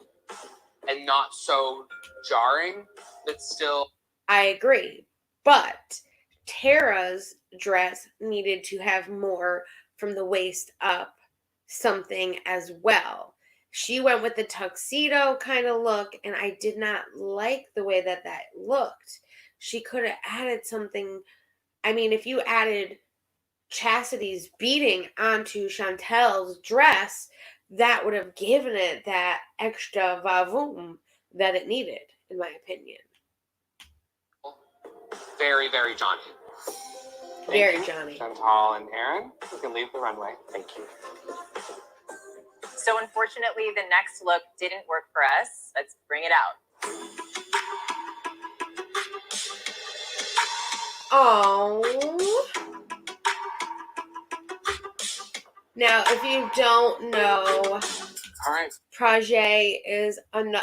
and not so jarring that still. I agree. But Tara's dress needed to have more from the waist up, something as well. She went with the tuxedo kind of look, and I did not like the way that looked. She could have added something. I mean, if you added Chastity's beating onto Chantel's dress, that would have given it that extra vavoom that it needed, in my opinion. Very, very Johnny. Very Johnny. Chantal and Erin, you can leave the runway. Thank you. So unfortunately, the next look didn't work for us. Let's bring it out. Oh. Now, if you don't know, all right, Project is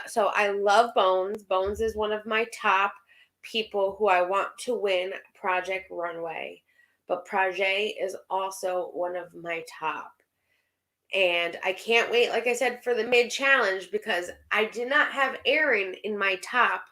so I love Bones. Bones is one of my top people who I want to win Project Runway. But Project is also one of my top. And I can't wait, like I said, for the mid-challenge because I did not have Erin in my top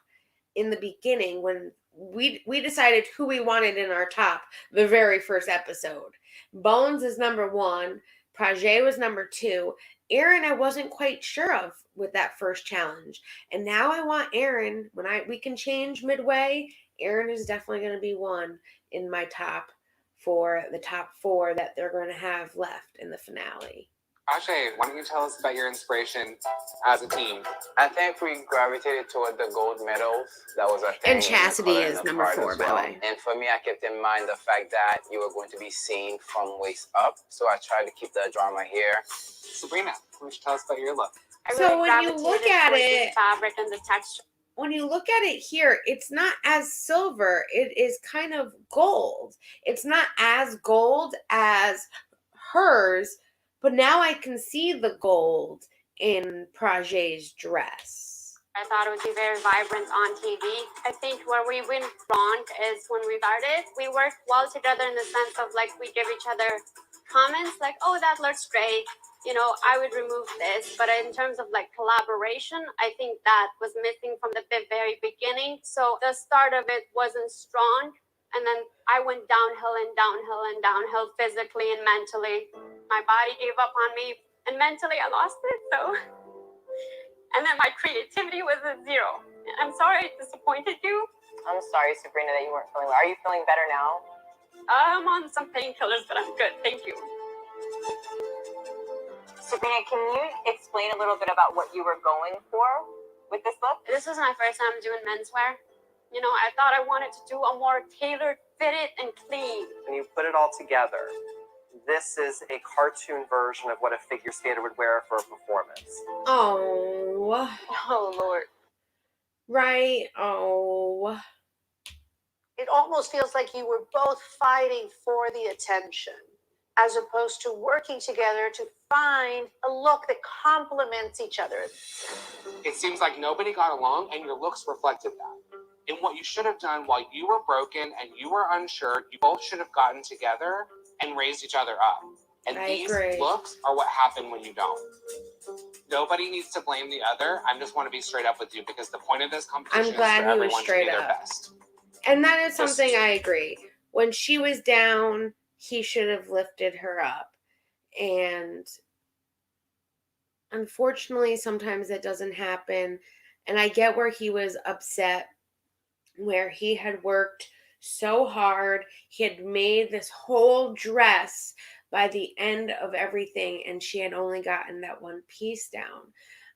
in the beginning when we decided who we wanted in our top the very first episode. Bones is number 1. Project was number 2. Erin, I wasn't quite sure of with that first challenge. And now I want Erin, when we can change midway, Erin is definitely going to be one in my top for the top 4 that they're going to have left in the finale. Ajay, why don't you tell us about your inspiration as a team? I think we gravitated toward the gold medals. That was a thing. And Chastity is number 4, by the way. And for me, I kept in mind the fact that you were going to be seen from waist up. So I tried to keep the drama here. Sabrina, why don't you tell us about your look? So when you look at it, fabric and the texture. When you look at it here, it's not as silver. It is kind of gold. It's not as gold as hers, but now I can see the gold in Project's dress. I thought it would be very vibrant on TV. I think where we went wrong is when we started, we worked well together in the sense of like we give each other comments like, oh, that looks great. I would remove this. But in terms of like collaboration, I think that was missing from the very beginning. So the start of it wasn't strong. And then I went downhill and downhill and downhill physically and mentally. My body gave up on me and mentally I lost it. So, and then my creativity was at 0. I'm sorry I disappointed you. I'm sorry, Sabrina, that you weren't feeling well. Are you feeling better now? I'm on some painkillers, but I'm good. Thank you. Sabrina, can you explain a little bit about what you were going for with this look? This was my first time doing menswear. I thought I wanted to do a more tailored, fitted, and clean. When you put it all together, this is a cartoon version of what a figure skater would wear for a performance. Oh. Oh, Lord. Right. Oh. It almost feels like you were both fighting for the attention, as opposed to working together to find a look that complements each other. It seems like nobody got along, and your looks reflected that. And what you should have done while you were broken and you were unsure, you both should have gotten together and raised each other up. And these looks are what happen when you don't. Nobody needs to blame the other. I just want to be straight up with you because the point of this competition is for everyone to be their best. And that is something I agree. When she was down, he should have lifted her up. And unfortunately, sometimes it doesn't happen. And I get where he was upset, where he had worked so hard. He had made this whole dress by the end of everything, and she had only gotten that one piece down.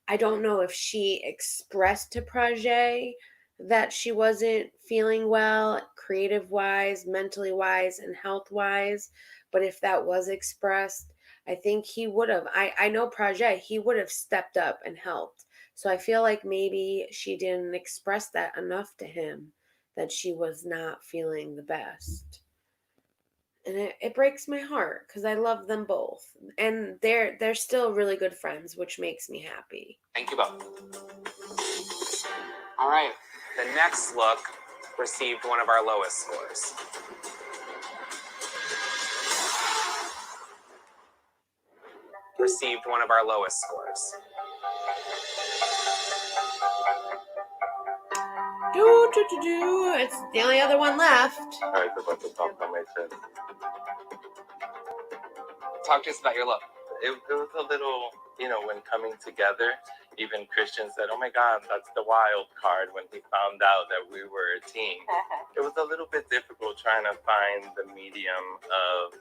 I don't know if she expressed to Prajay that she wasn't feeling well, creative wise, mentally wise, and health wise. But if that was expressed, I think he would have. I know Prajay, he would have stepped up and helped. So I feel like maybe she didn't express that enough to him, that she was not feeling the best. And it breaks my heart because I love them both. And they're still really good friends, which makes me happy. Thank you both. All right. The next look received one of our lowest scores. Received one of our lowest scores. It's the only other one left. I was about to talk about my chest. Talk to us about your look. It was a little, when coming together, even Christian said, "Oh my God, that's the wild card," when he found out that we were a team. It was a little bit difficult trying to find the medium of,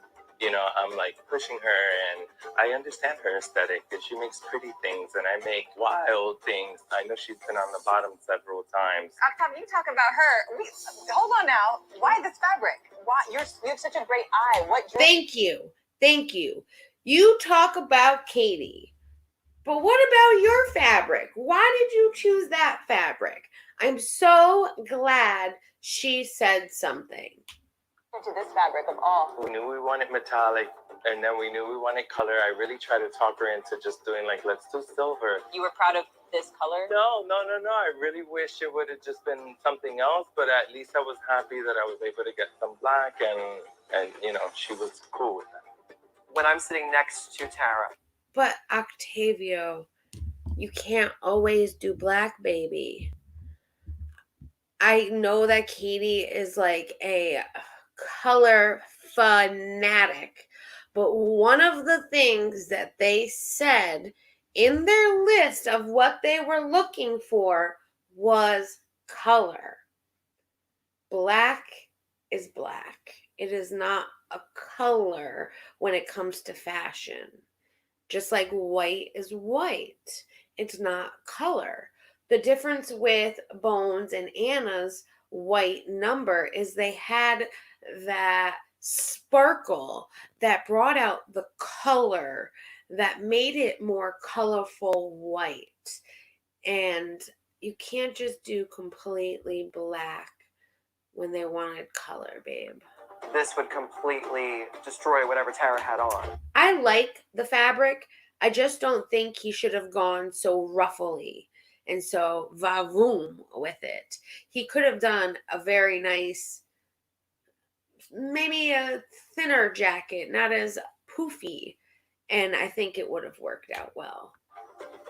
I'm like pushing her, and I understand her aesthetic, and she makes pretty things, and I make wild things. I know she's been on the bottom several times. Octavia, you talk about her. Hold on now. Why this fabric? Why you have such a great eye? Thank you. You talk about Katie, but what about your fabric? Why did you choose that fabric? I'm so glad she said something. To this fabric of all. We knew we wanted metallic, and then we knew we wanted color. I really tried to talk her into just doing let's do silver. You were proud of this color? No. I really wish it would have just been something else, but at least I was happy that I was able to get some black, and she was cool with that. When I'm sitting next to Tara. But Octavio, you can't always do black, baby. I know that Katie is like a color fanatic, but one of the things that they said in their list of what they were looking for was color. Black is black. It is not a color when it comes to fashion. Just like white is white. It's not color. The difference with Bones and Anna's white number is they had that sparkle that brought out the color, that made it more colorful white. And you can't just do completely black when they wanted color, babe. This would completely destroy whatever Tara had on. I like the fabric. I just don't think he should have gone so ruffly and so va-voom with it. He could have done a very nice, maybe a thinner jacket, not as poofy, and I think it would have worked out well.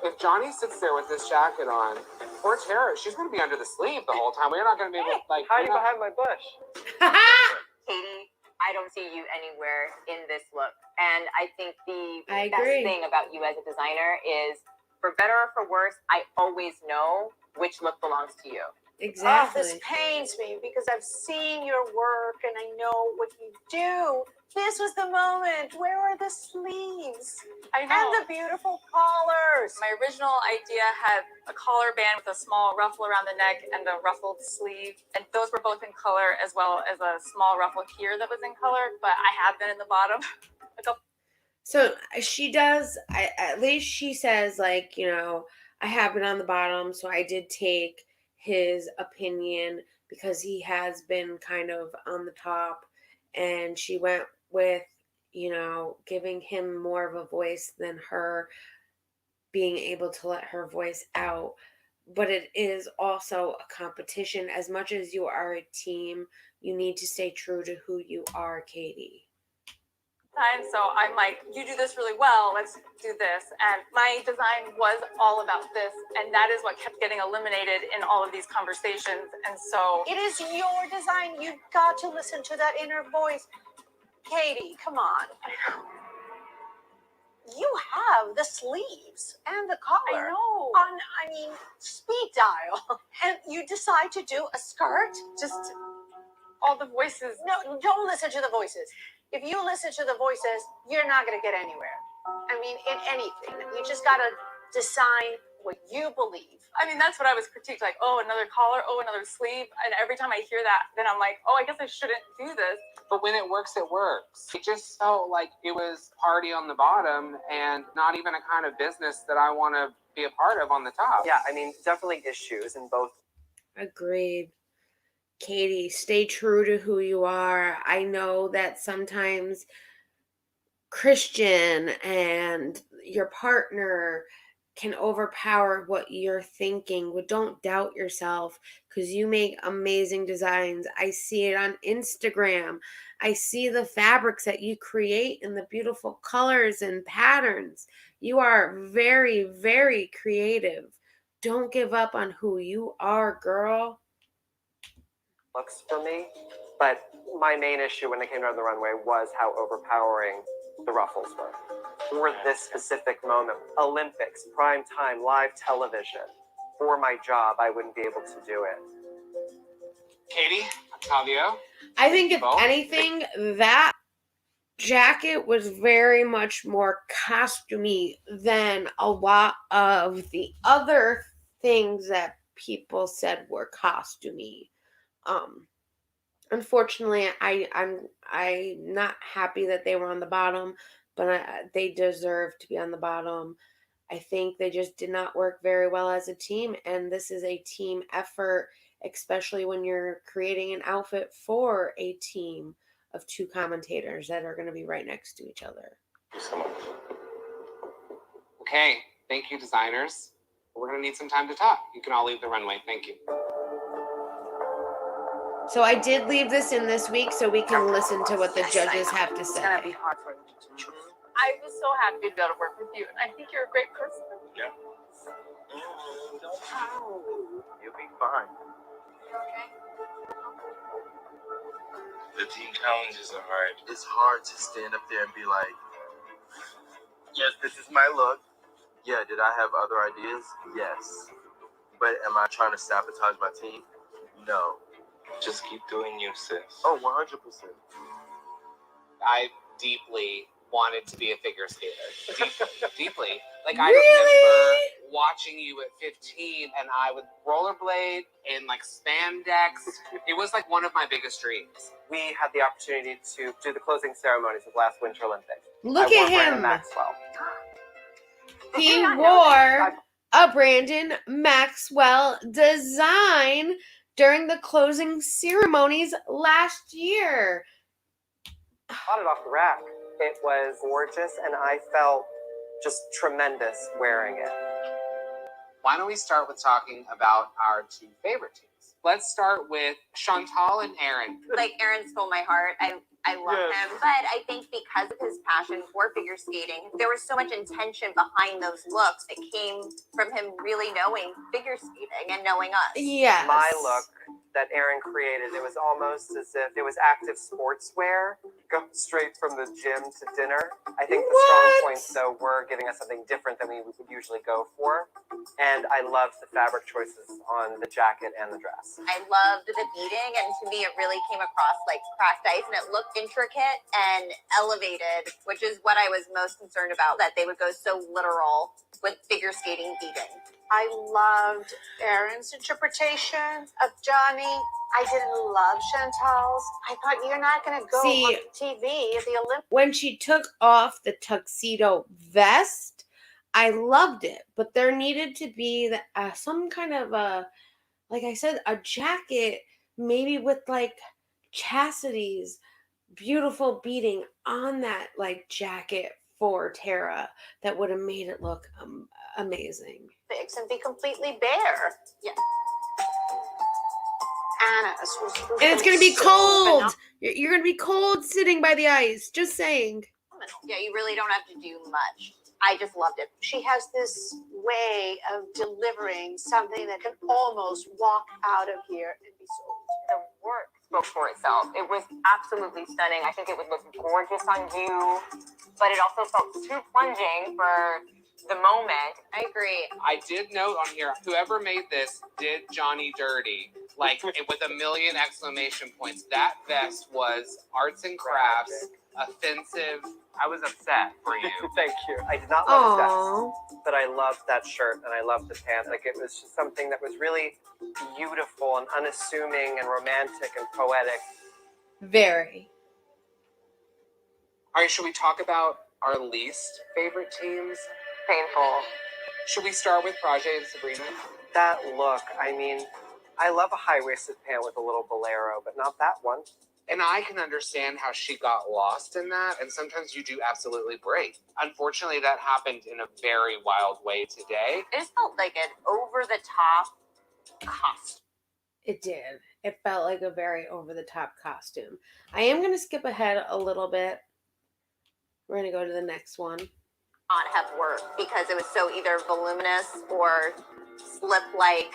If Johnny sits there with this jacket on, poor Tara, she's going to be under the sleeve the whole time. We're not going to be able to, hiding behind my bush. Katie, I don't see you anywhere in this look. And I think the best thing about you as a designer is, for better or for worse, I always know which look belongs to you. Exactly. Oh, this pains me because I've seen your work and I know what you do. This was the moment. Where are the sleeves? I know. And the beautiful collars. My original idea had a collar band with a small ruffle around the neck and a ruffled sleeve. And those were both in color, as well as a small ruffle here that was in color. But I have been in the bottom. So she does, at least she says, I have been on the bottom, so I did take his opinion because he has been kind of on the top, and she went with, giving him more of a voice than her being able to let her voice out. but it is also a competition. As much as you are a team, you need to stay true to who you are, Katie. Time, so I'm like, you do this really well, let's do this. And my design was all about this, and that is what kept getting eliminated in all of these conversations. And so It is your design. You've got to listen to that inner voice. Katie, come on. You have the sleeves and the collar. I know. On, I mean, speed dial. And you decide to do a skirt? Just all the voices. No, don't listen to the voices. If you listen to the voices, you're not going to get anywhere. I mean, in anything. You just got to decide what you believe. I mean, that's what I was critiqued, like, oh, another collar, oh, another sleeve. And every time I hear that, then I'm like, oh, I guess I shouldn't do this. But when it works, it works. It just felt like it was party on the bottom and not even a kind of business that I want to be a part of on the top. Yeah, I mean, definitely issues in both. Agreed. Katie, stay true to who you are. I know that sometimes Christian and your partner can overpower what you're thinking, but don't doubt yourself because you make amazing designs. I see it on Instagram. I see the fabrics that you create and the beautiful colors and patterns. You are very, very creative. Don't give up on who you are, girl. Looks for me, but my main issue when it came down to the runway was how overpowering the ruffles were for this specific moment. Olympics, prime time, live television. For my job, I wouldn't be able to do it. Katie, Octavio. I think if anything, that jacket was very much more costumey than a lot of the other things that people said were costumey. Unfortunately, I'm not happy that they were on the bottom, but they deserve to be on the bottom. I think they just did not work very well as a team, and this is a team effort, especially when you're creating an outfit for a team of two commentators that are going to be right next to each other. Thank you so much. Okay, thank you, designers. We're going to need some time to talk. You can all leave the runway. Thank you. So I did leave this in this week so we can listen to what the judges have to say. It's gonna be hard for them to choose. I was so happy to be able to work with you, and I think you're a great person. Yeah. You'll be fine. Okay. The team challenges are hard. It's hard to stand up there and be like, yes, this is my look. Yeah, did I have other ideas? Yes. But am I trying to sabotage my team? No. Just keep doing you, sis. Oh, 100%. I deeply wanted to be a figure skater. Deeply. Like, I Really? remember watching you at 15, and I would rollerblade in, like, spandex. It was, like, one of my biggest dreams. We had the opportunity to do the closing ceremonies of last Winter Olympics. Look I at wore Brandon him. Maxwell. He wore a Brandon Maxwell design during the closing ceremonies last year. Bought it off the rack. It was gorgeous, and I felt just tremendous wearing it. Why don't we start with talking about our two favorite teams? Let's start with Chantal and Aaron. Like, Aaron stole my heart. I love him, but I think because of his passion for figure skating, there was so much intention behind those looks that came from him really knowing figure skating and knowing us. Yes. My look that Aaron created, it was almost as if it was active sportswear, go straight from the gym to dinner. I think the strong points, though, were giving us something different than we would usually go for. And I loved the fabric choices on the jacket and the dress. I loved the beading, and to me, it really came across like cracked ice, and it looked intricate and elevated, which is what I was most concerned about, that they would go so literal with figure skating beading. I loved Aaron's interpretation of Johnny. I didn't love Chantal's. I thought, you're not going to go on TV at the Olympics. When she took off the tuxedo vest, I loved it, but there needed to be some kind of like I said, a jacket, maybe with like Chastity's beautiful beading on that like jacket for Tara that would have made it look amazing. fix and be completely bare. Yeah. Anna's was And it's gonna be so cold. You're gonna be cold sitting by the ice. Just saying. Yeah, you really don't have to do much. I just loved it. She has this way of delivering something that can almost walk out of here and be sold. The work spoke for itself. It was absolutely stunning. I think it would look gorgeous on you, but it also felt too plunging for the moment. I agree. I did note on here, whoever made this did Johnny dirty, like with a million exclamation points. That vest was arts and crafts, offensive. I was upset for you. Thank you. I did not love the vest, but I loved that shirt and I loved the pants. Like, it was just something that was really beautiful and unassuming and romantic and poetic. Very. All right, should we talk about our least favorite teams? Painful. Should we start with Prajay and Sabrina? That look, I mean, I love a high-waisted pant with a little bolero, but not that one. And I can understand how she got lost in that, and sometimes you do absolutely break. Unfortunately, that happened in a very wild way today. It just felt like an over-the-top costume. It did. It felt like a very over-the-top costume. I am going to skip ahead a little bit. We're going to go to the next one. Not have worked because it was so either voluminous or slip-like.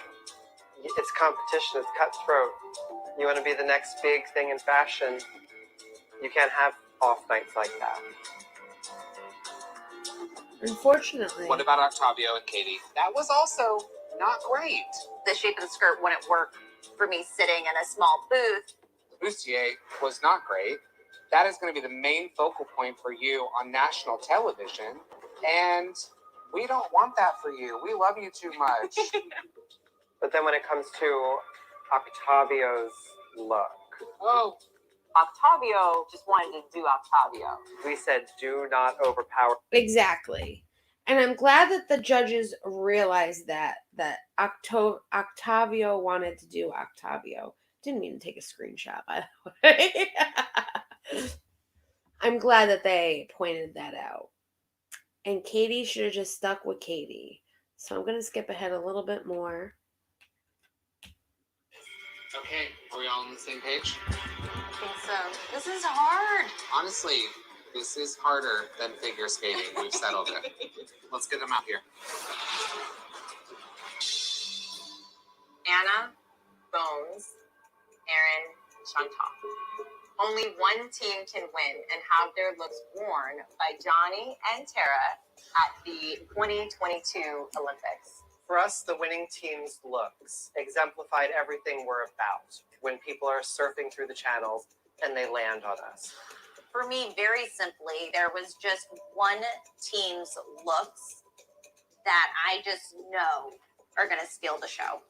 It's competition. It's cutthroat. You want to be the next big thing in fashion. You can't have off nights like that. Unfortunately. What about Octavio and Katie? That was also not great. The shape of the skirt wouldn't work for me sitting in a small booth. The bustier was not great. That is going to be the main focal point for you on national television. And we don't want that for you. We love you too much. But then when it comes to Octavio's look. Oh. Octavio just wanted to do Octavio. We said do not overpower. Exactly. And I'm glad that the judges realized that Octavio wanted to do Octavio. Didn't mean to take a screenshot, by the way. I'm glad that they pointed that out. And Katie should have just stuck with Katie. So I'm going to skip ahead a little bit more. Okay, are we all on the same page? I think so. This is hard. Honestly, this is harder than figure skating. We've settled it. Let's get them out here. Anna, Bones, Aaron, Chantal. Only one team can win and have their looks worn by Johnny and Tara at the 2022 Olympics. For us, the winning team's looks exemplified everything we're about when people are surfing through the channels and they land on us. For me, very simply, there was just one team's looks that I just know are going to steal the show.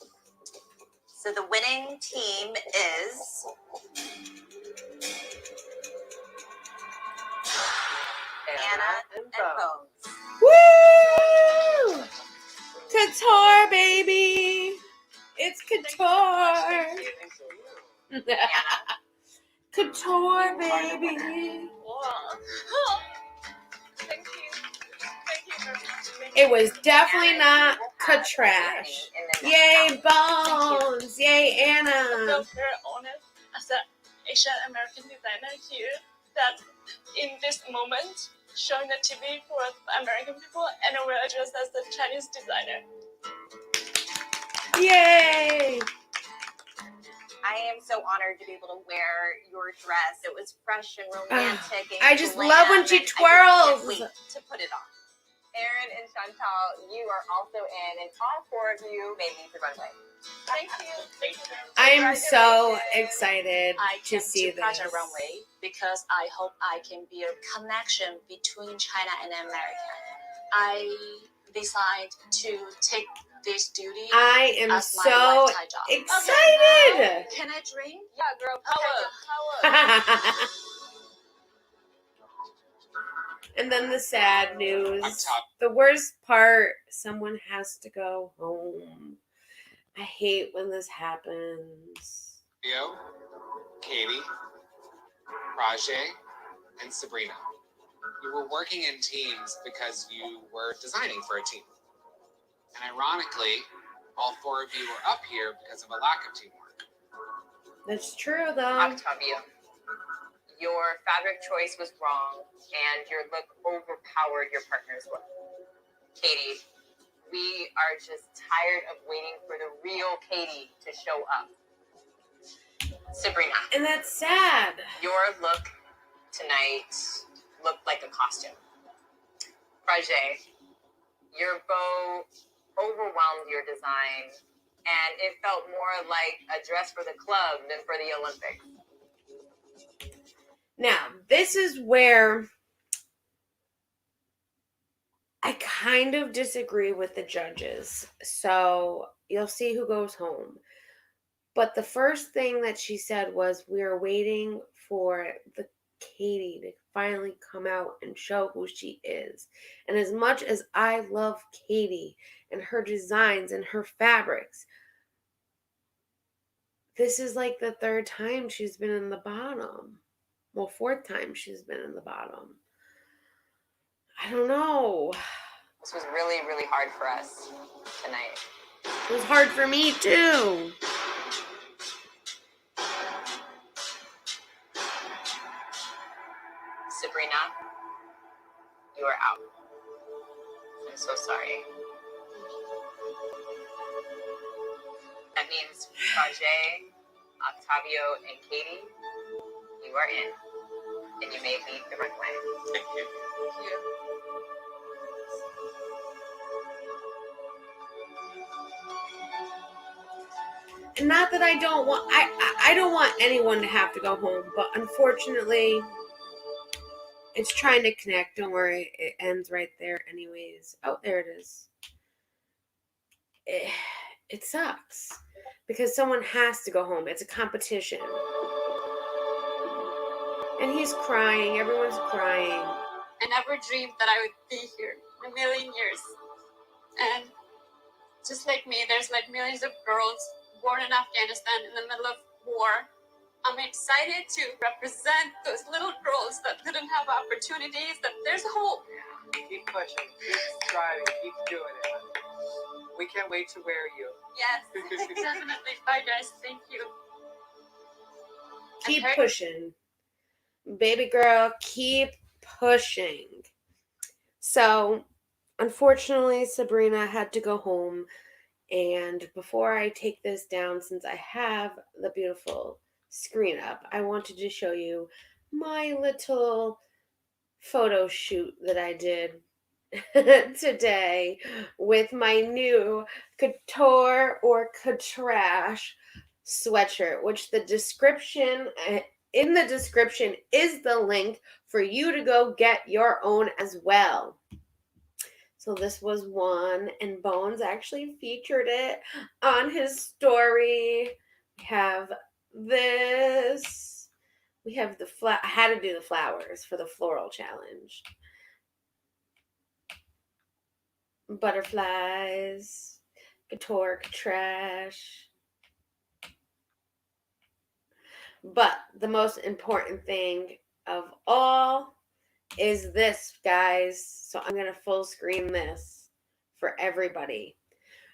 So the winning team is Anna and Bones. Woo! Couture, baby! It's couture! Couture, baby! Thank you. Thank you very much. It was definitely not trash. Yay, Bones! Yay, I Anna! feel very honored as an Asian American designer here that in this moment showing the TV for American people and we're dressed as the Chinese designer. Yay! I am so honored to be able to wear your dress. It was fresh and romantic. And I just glam, love when she and twirls. I just can't wait to put it on. Aaron and Chantal, you are also in, and all four of you made me the runway. Thank you. Thank you very much. I am so excited I to came see to Project this. Runway because I hope I can be a connection between China and America. I decided to take this duty I am as my so lifetime job. excited! Can I drink? Yeah, girl power. And then the sad news. The worst part, someone has to go home. I hate when this happens. Theo, Katie, Prajay, and Sabrina. You were working in teams because you were designing for a team. And ironically, all 4 of you were up here because of a lack of teamwork. That's true, though. Octavio, your fabric choice was wrong, and your look overpowered your partner's look. Katie, we are just tired of waiting for the real Katie to show up. Sabrina. And that's sad. Your look tonight looked like a costume. Frage, your bow overwhelmed your design, and it felt more like a dress for the club than for the Olympics. Now, this is where I kind of disagree with the judges. So you'll see who goes home. But the first thing that she said was, we are waiting for the Katie to finally come out and show who she is. And as much as I love Katie and her designs and her fabrics, this is like the 3rd time she's been in the bottom. Well, 4th time she's been in the bottom. I don't know. This was really, really hard for us tonight. It was hard for me too. Sabrina, you are out. I'm so sorry. That means Frage, Octavio, and Katie, you are in. And you may leave the runway. Thank you. Thank you. And not that I don't want, I don't want anyone to have to go home, but unfortunately, it's trying to connect. Don't worry, it ends right there anyways. Oh, there it is. It sucks because someone has to go home. It's a competition. And he's crying. Everyone's crying. I never dreamed that I would be here in a million years. And just like me, there's like millions of girls born in Afghanistan in the middle of war. I'm excited to represent those little girls that didn't have opportunities, that there's hope. Keep pushing, keep striving, keep doing it. We can't wait to wear you. Yes, definitely. Bye, guys. Thank you. Keep pushing. Baby girl, keep pushing. So, unfortunately, Sabrina had to go home. And before I take this down, since I have the beautiful screen up, I wanted to show you my little photo shoot that I did today with my new couture or coutrash sweatshirt, which the description in the description is the link for you to go get your own as well. So this was one, and Bones actually featured it on his story. We have this. We have the I had to do the flowers for the floral challenge. Butterflies, couture, trash. But the most important thing of all is this, guys. So I'm going to full screen this for everybody.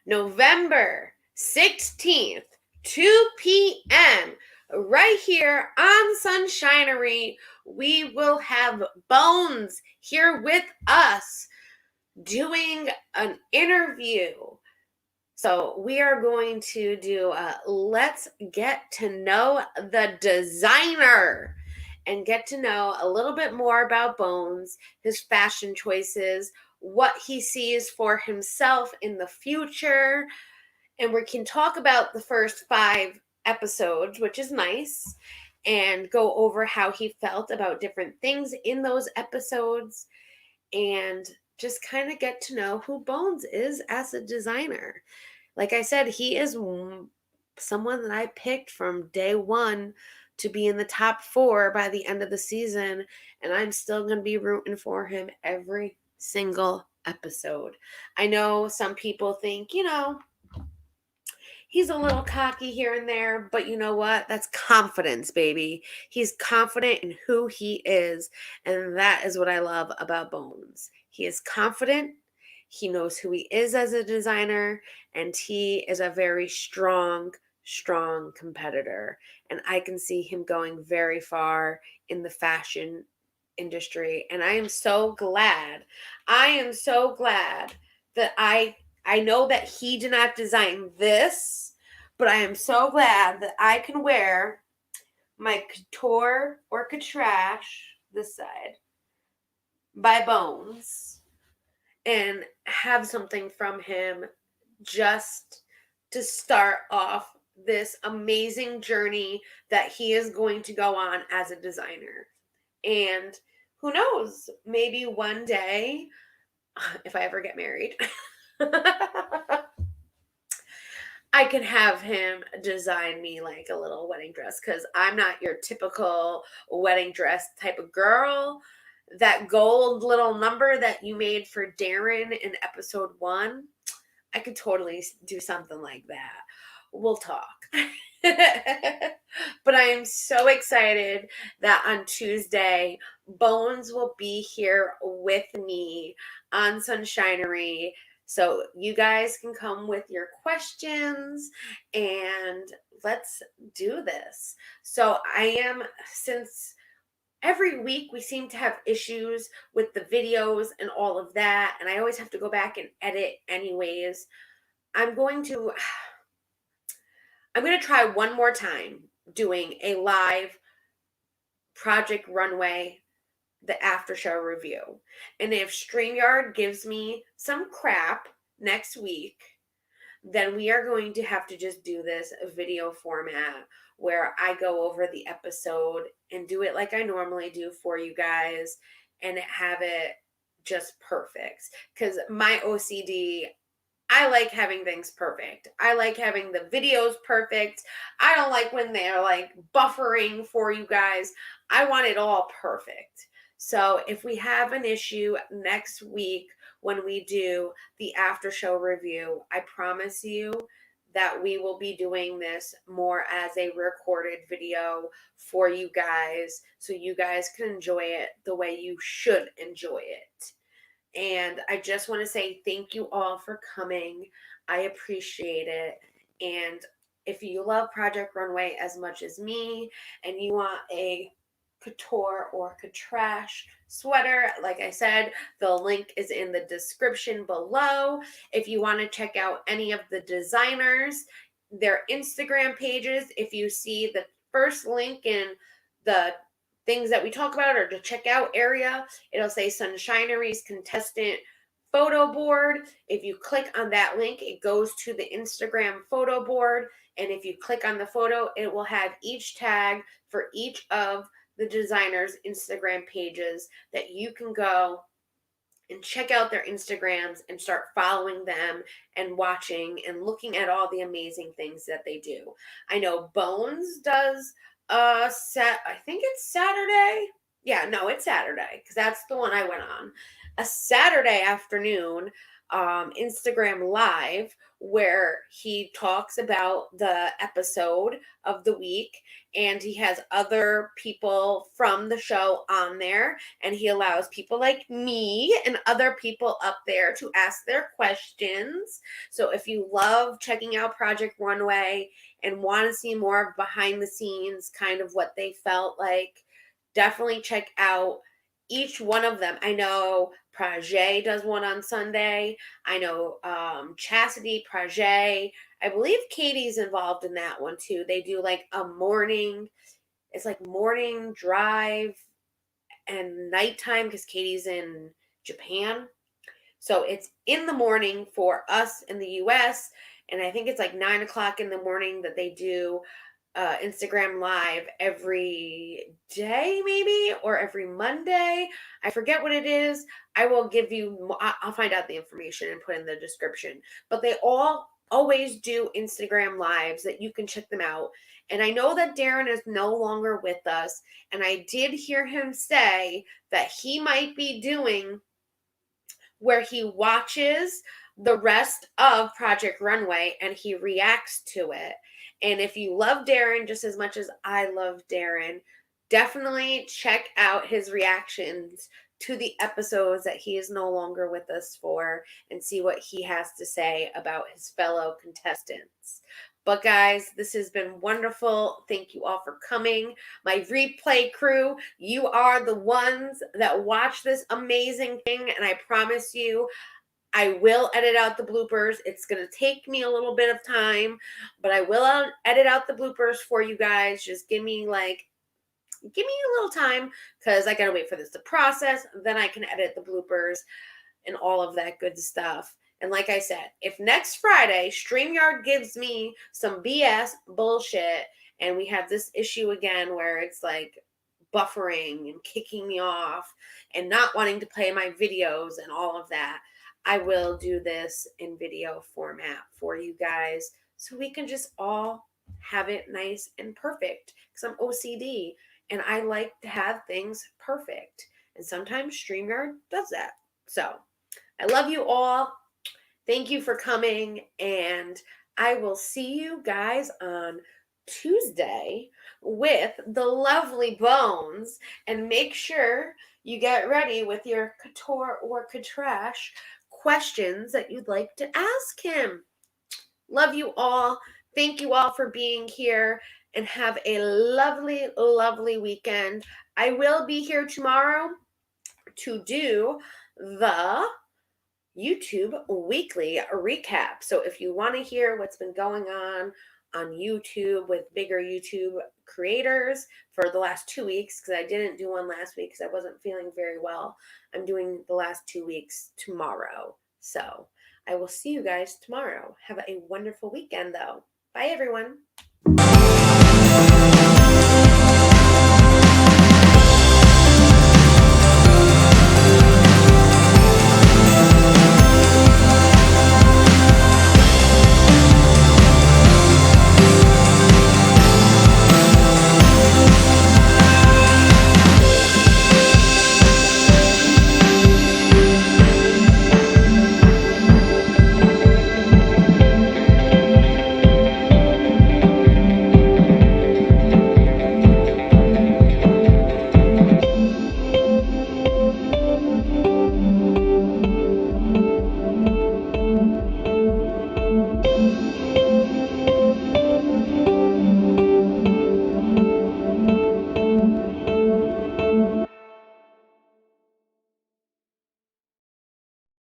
November 16th, 2 p.m., right here on Sunshinery, we will have Bones here with us doing an interview. So we are going to do Let's Get to Know the Designer and get to know a little bit more about Bones, his fashion choices, what he sees for himself in the future. And we can talk about the first 5 episodes, which is nice, and go over how he felt about different things in those episodes and just kind of get to know who Bones is as a designer. Like I said, he is someone that I picked from day one to be in the top 4 by the end of the season, and I'm still going to be rooting for him every single episode. I know some people think, he's a little cocky here and there, but you know what? That's confidence, baby. He's confident in who he is, and that is what I love about Bones. He is confident, He knows who he is as a designer, and he is a very strong competitor. And I can see him going very far in the fashion industry. And I am so glad that I know that he did not design this, but I am so glad that I can wear my Couture or Catrash, this side, by Bones, and have something from him just to start off this amazing journey that he is going to go on as a designer. And who knows, maybe one day, if I ever get married, I can have him design me like a little wedding dress, because I'm not your typical wedding dress type of girl. That gold little number that you made for Darren in episode 1, I could totally do something like that. We'll talk. But I am so excited that on Tuesday, Bones will be here with me on Sunshinery. So you guys can come with your questions and let's do this. So since every week we seem to have issues with the videos and all of that, and I always have to go back and edit anyways, I'm going to try one more time doing a live Project Runway, the after show review. And if StreamYard gives me some crap next week, then we are going to have to just do this video format where I go over the episode and do it like I normally do for you guys and have it just perfect. Because my OCD, I like having things perfect. I like having the videos perfect. I don't like when they're like buffering for you guys. I want it all perfect. So if we have an issue next week when we do the after show review, I promise you that we will be doing this more as a recorded video for you guys, so you guys can enjoy it the way you should enjoy it. And I just want to say thank you all for coming. I appreciate it. And if you love Project Runway as much as me and you want a Couture or Catrash sweater, like I said, the link is in the description below. If you want to check out any of the designers, their Instagram pages, if you see the first link in the things that we talk about or the checkout area, it'll say Sunshinery's contestant photo board. If you click on that link, it goes to the Instagram photo board. And if you click on the photo, it will have each tag for each of the designers' Instagram pages that you can go and check out their Instagrams and start following them and watching and looking at all the amazing things that they do. I know Bones does I think it's Saturday. Yeah, no, it's Saturday because that's the one I went on. A Saturday afternoon Instagram live where he talks about the episode of the week, and he has other people from the show on there, and he allows people like me and other people up there to ask their questions. So if you love checking out Project Runway and want to see more of behind the scenes, kind of what they felt like, definitely check out each one of them. I know Prajay does one on Sunday. I know Chastity, Prajay. I believe Katie's involved in that one too. They do like a morning, it's like morning drive and nighttime because Katie's in Japan. So it's in the morning for us in the US. And I think it's like 9 o'clock in the morning that they do Instagram live every day, maybe, or every Monday. I forget what it is. I will give you, I'll find out the information and put in the description. But they always do Instagram lives that you can check them out. And I know that Darren is no longer with us. And I did hear him say that he might be doing where he watches the rest of Project Runway and he reacts to it. And if you love Darren just as much as I love Darren, definitely check out his reactions to the episodes that he is no longer with us for and see what he has to say about his fellow contestants. But guys, this has been wonderful. Thank you all for coming. My replay crew, you are the ones that watch this amazing thing, and I promise you, I will edit out the bloopers. It's going to take me a little bit of time, but I will edit out the bloopers for you guys. Just give me a little time because I got to wait for this to process. Then I can edit the bloopers and all of that good stuff. And like I said, if next Friday StreamYard gives me some BS bullshit and we have this issue again where it's like buffering and kicking me off and not wanting to play my videos and all of that, I will do this in video format for you guys so we can just all have it nice and perfect because I'm OCD and I like to have things perfect. And sometimes StreamYard does that. So I love you all. Thank you for coming, and I will see you guys on Tuesday with the lovely Bones. And make sure you get ready with your couture or coutrash questions that you'd like to ask him. Love you all. Thank you all for being here, and have a lovely, lovely weekend. I will be here tomorrow to do the YouTube weekly recap. So if you want to hear what's been going on YouTube with bigger YouTube creators for the last 2 weeks, because I didn't do one last week because I wasn't feeling very well, I'm doing the last 2 weeks tomorrow. So I will see you guys tomorrow. Have a wonderful weekend though. Bye everyone.